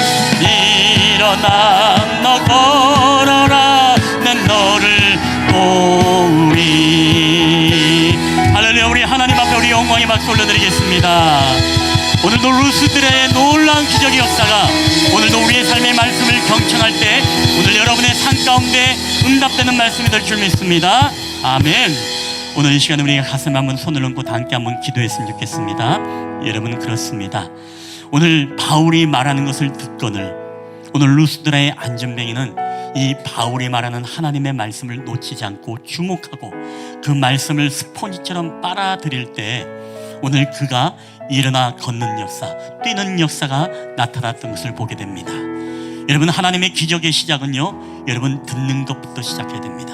가운데 응답되는 말씀이 될 줄 믿습니다. 아멘. 오늘 이 시간에 우리가 가슴에 한번 손을 얹고 다 함께 한번 기도했으면 좋겠습니다. 여러분, 그렇습니다. 오늘 바울이 말하는 것을 듣거늘 오늘 루스드라의 안전뱅이는 이 바울이 말하는 하나님의 말씀을 놓치지 않고 주목하고 그 말씀을 스폰지처럼 빨아들일 때 오늘 그가 일어나 걷는 역사, 뛰는 역사가 나타났던 것을 보게 됩니다. 여러분, 하나님의 기적의 시작은요, 여러분 듣는 것부터 시작해야 됩니다.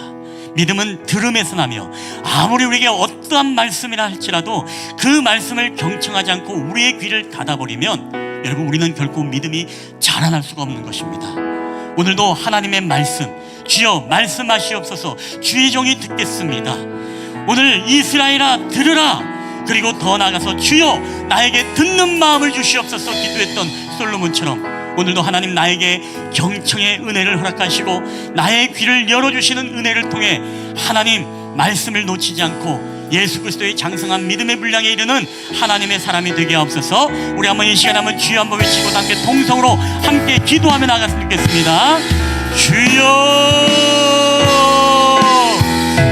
믿음은 들음에서 나며 아무리 우리에게 어떠한 말씀이라 할지라도 그 말씀을 경청하지 않고 우리의 귀를 닫아버리면 여러분, 우리는 결코 믿음이 자라날 수가 없는 것입니다. 오늘도 하나님의 말씀, 주여 말씀하시옵소서, 주의 종이 듣겠습니다. 오늘 이스라엘아 들으라, 그리고 더 나아가서 주여 나에게 듣는 마음을 주시옵소서 기도했던 솔로몬처럼 오늘도 하나님 나에게 경청의 은혜를 허락하시고 나의 귀를 열어주시는 은혜를 통해 하나님 말씀을 놓치지 않고 예수 그리스도의 장성한 믿음의 분량에 이르는 하나님의 사람이 되게 하옵소서. 우리 한번 이 시간에 한번 주여 한번 외치고 함께 동성으로 함께 기도하며 나갔으면 좋겠습니다. 주여,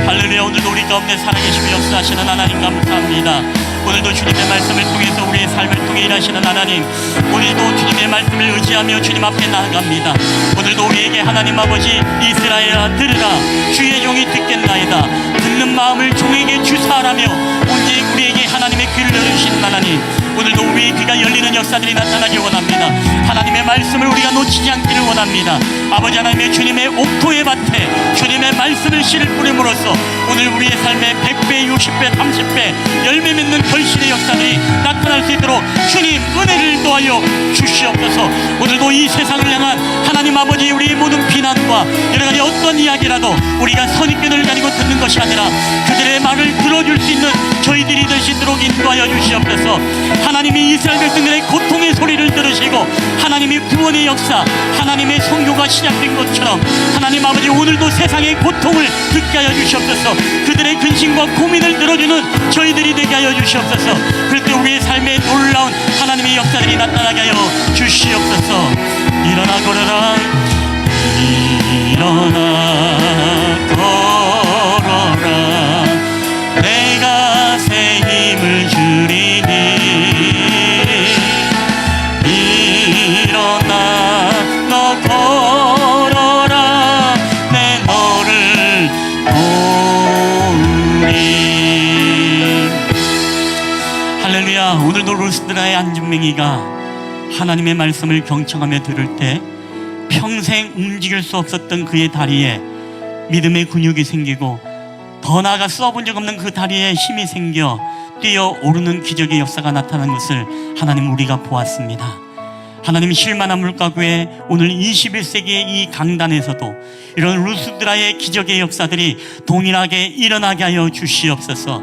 할렐루야. 오늘도 우리 가운데 살아계시고 역사하시는 하나님 감사합니다. 오늘도 주님의 말씀을 통해서 우리의 삶을 통해 일하시는 하나님, 오늘도 주님의 말씀을 의지하며 주님 앞에 나아갑니다. 오늘도 우리에게 하나님 아버지 이스라엘아 들으라, 주의 종이 듣겠나이다. 듣는 마음을 종에게 주사하라며 오직 우리에게 하나님의 귀를 열어주시는 하나님, 오늘도 우리의 귀가 열리는 역사들이 나타나길 원합니다. 하나님의 말씀을 우리가 놓치지 않기를 원합니다. 아버지 하나님의 주님의 옥토의 밭에 주님의 말씀을 씨를 뿌림으로써 오늘 우리의 삶에 100배, 60배, 30배 열매 맺는 결실의 역사들이 나타날 수 있도록 주님 은혜를 도하여 주시옵소서. 오늘도 이 세상을 향한 하나님 아버지 우리의 모든 비난과 여러가지 어떤 이야기라도 우리가 선입견을 가지고 듣는 것이 아니라 그들의 말을 들어줄 수 있는 저희들이 될 수 있도록 인도하여 주시옵소서. 하나님이 이스라엘 백성들의 고통의 소리를 들으시고 하나님이 구원의 역사, 하나님의 선교가 시작된 것처럼 하나님 아버지 오늘도 세상의 고통을 듣게 하여 주시옵소서. 그들의 근심과 고민을 들어주는 저희들이 되게 하여 주시옵소서. 그럴 때 우리의 삶에 놀라운 하나님의 역사들이 나타나게 하여 주시옵소서. 일어나 걸어라, 일어나 걸어라, 내가 새 힘을 주리니 일어나 너 걸어라, 내 너를 도우리. 할렐루야. 오늘도 루스드라의 안전뱅이가 하나님의 말씀을 경청하며 들을 때 평생 움직일 수 없었던 그의 다리에 믿음의 근육이 생기고 더 나아가 써본 적 없는 그 다리에 힘이 생겨 뛰어오르는 기적의 역사가 나타난 것을 하나님 우리가 보았습니다. 하나님 쉴만한 물가구에 오늘 21세기의 이 강단에서도 이런 루스드라의 기적의 역사들이 동일하게 일어나게 하여 주시옵소서.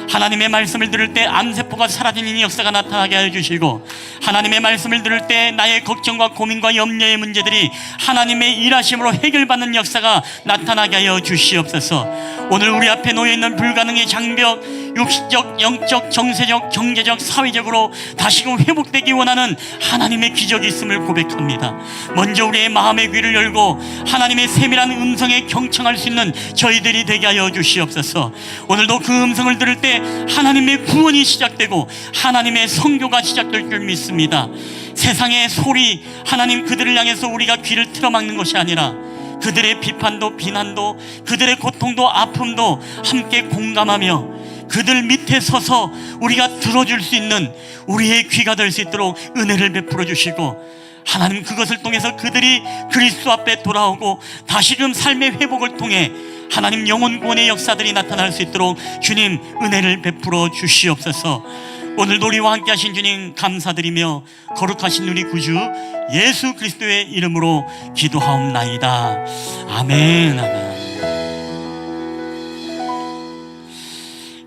하나님의 말씀을 들을 때 암세포가 사라지는 역사가 나타나게 하여 주시고 하나님의 말씀을 들을 때 나의 걱정과 고민과 염려의 문제들이 하나님의 일하심으로 해결받는 역사가 나타나게 하여 주시옵소서. 오늘 우리 앞에 놓여있는 불가능의 장벽, 육신적, 영적, 정세적, 경제적, 사회적으로 다시금 회복되기 원하는 하나님의 기적이 있음을 고백합니다. 먼저 우리의 마음의 귀를 열고 하나님의 세밀한 음성에 경청할 수 있는 저희들이 되게 하여 주시옵소서. 오늘도 그 음성을 들을 때 하나님의 구원이 시작되고 하나님의 선교가 시작될 줄 믿습니다. 세상의 소리, 하나님 그들을 향해서 우리가 귀를 틀어막는 것이 아니라 그들의 비판도 비난도 그들의 고통도 아픔도 함께 공감하며 그들 밑에 서서 우리가 들어줄 수 있는 우리의 귀가 될 수 있도록 은혜를 베풀어 주시고 하나님 그것을 통해서 그들이 그리스도 앞에 돌아오고 다시금 삶의 회복을 통해 하나님 영혼 구원의 역사들이 나타날 수 있도록 주님 은혜를 베풀어 주시옵소서. 오늘도 우리와 함께 하신 주님 감사드리며 거룩하신 우리 구주 예수 그리스도의 이름으로 기도하옵나이다. 아멘. 아멘.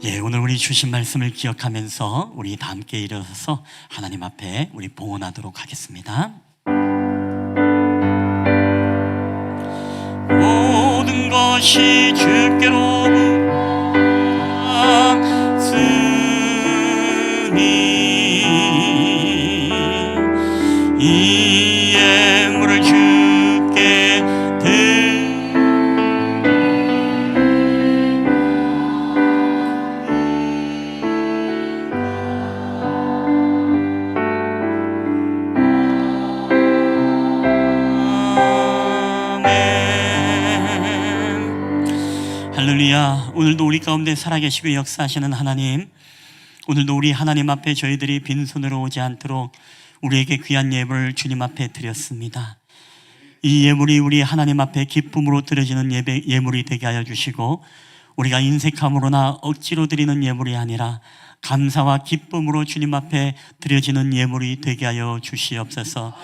예, 오늘 우리 주신 말씀을 기억하면서 우리 다 함께 일어서서 하나님 앞에 우리 봉헌하도록 하겠습니다. 모든 것이 주께로 왔으니 이 예물을 주께 드리니 할렐루야. 오늘도 우리 가운데 살아계시고 역사하시는 하나님, 오늘도 우리 하나님 앞에 저희들이 빈손으로 오지 않도록 우리에게 귀한 예물을 주님 앞에 드렸습니다. 이 예물이 우리 하나님 앞에 기쁨으로 드려지는 예물이 되게 하여 주시고, 우리가 인색함으로나 억지로 드리는 예물이 아니라 감사와 기쁨으로 주님 앞에 드려지는 예물이 되게 하여 주시옵소서.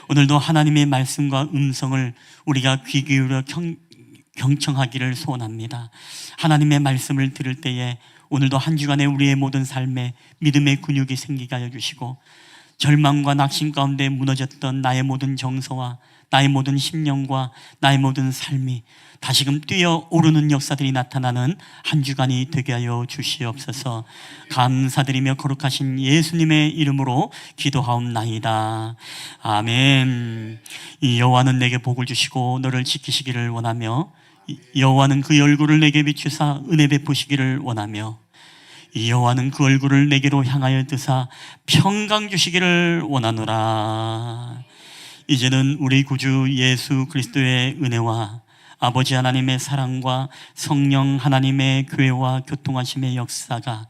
오늘도 하나님의 말씀과 음성을 우리가 귀 기울여 경청하기를 소원합니다. 하나님의 말씀을 들을 때에 오늘도 한 주간에 우리의 모든 삶에 믿음의 근육이 생기게 하여 주시고, 절망과 낙심 가운데 무너졌던 나의 모든 정서와 나의 모든 심령과 나의 모든 삶이 다시금 뛰어오르는 역사들이 나타나는 한 주간이 되게 하여 주시옵소서. 감사드리며 거룩하신 예수님의 이름으로 기도하옵나이다. 아멘. 이 여호와는 내게 복을 주시고 너를 지키시기를 원하며, 여호와는 그 얼굴을 내게 비추사 은혜 베푸시기를 원하며, 이 여호와는 그 얼굴을 내게로 향하여 드사 평강 주시기를 원하노라. 이제는 우리 구주 예수 그리스도의 은혜와 아버지 하나님의 사랑과 성령 하나님의 교회와 교통하심의 역사가,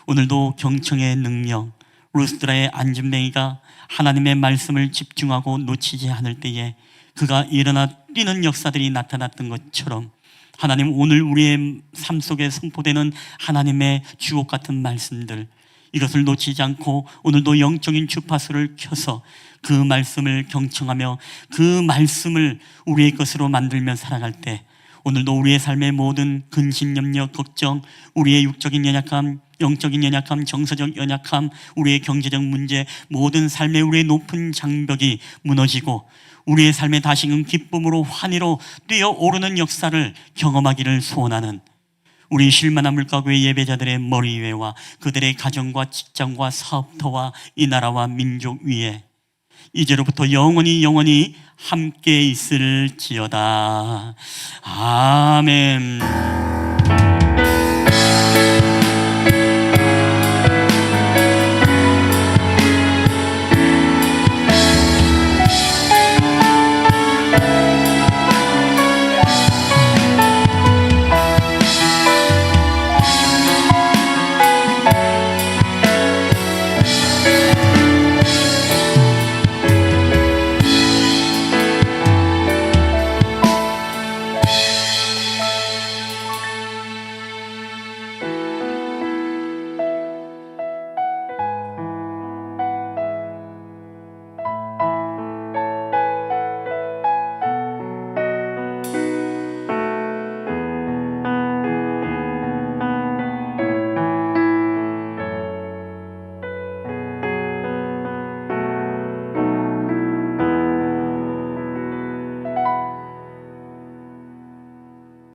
오늘도 경청의 능력, 루스드라의 안진뱅이가 하나님의 말씀을 집중하고 놓치지 않을 때에 그가 일어나 뛰는 역사들이 나타났던 것처럼, 하나님 오늘 우리의 삶 속에 선포되는 하나님의 주옥 같은 말씀들, 이것을 놓치지 않고 오늘도 영적인 주파수를 켜서 그 말씀을 경청하며 그 말씀을 우리의 것으로 만들며 살아갈 때, 오늘도 우리의 삶의 모든 근심, 염려, 걱정, 우리의 육적인 연약함, 영적인 연약함, 정서적 연약함, 우리의 경제적 문제, 모든 삶의 우리의 높은 장벽이 무너지고 우리의 삶에 다시금 기쁨으로 환희로 뛰어오르는 역사를 경험하기를 소원하는 우리 실만한 물가구의 예배자들의 머리 위에와 그들의 가정과 직장과 사업터와 이 나라와 민족 위에 이제로부터 영원히 함께 있을지어다. 아멘.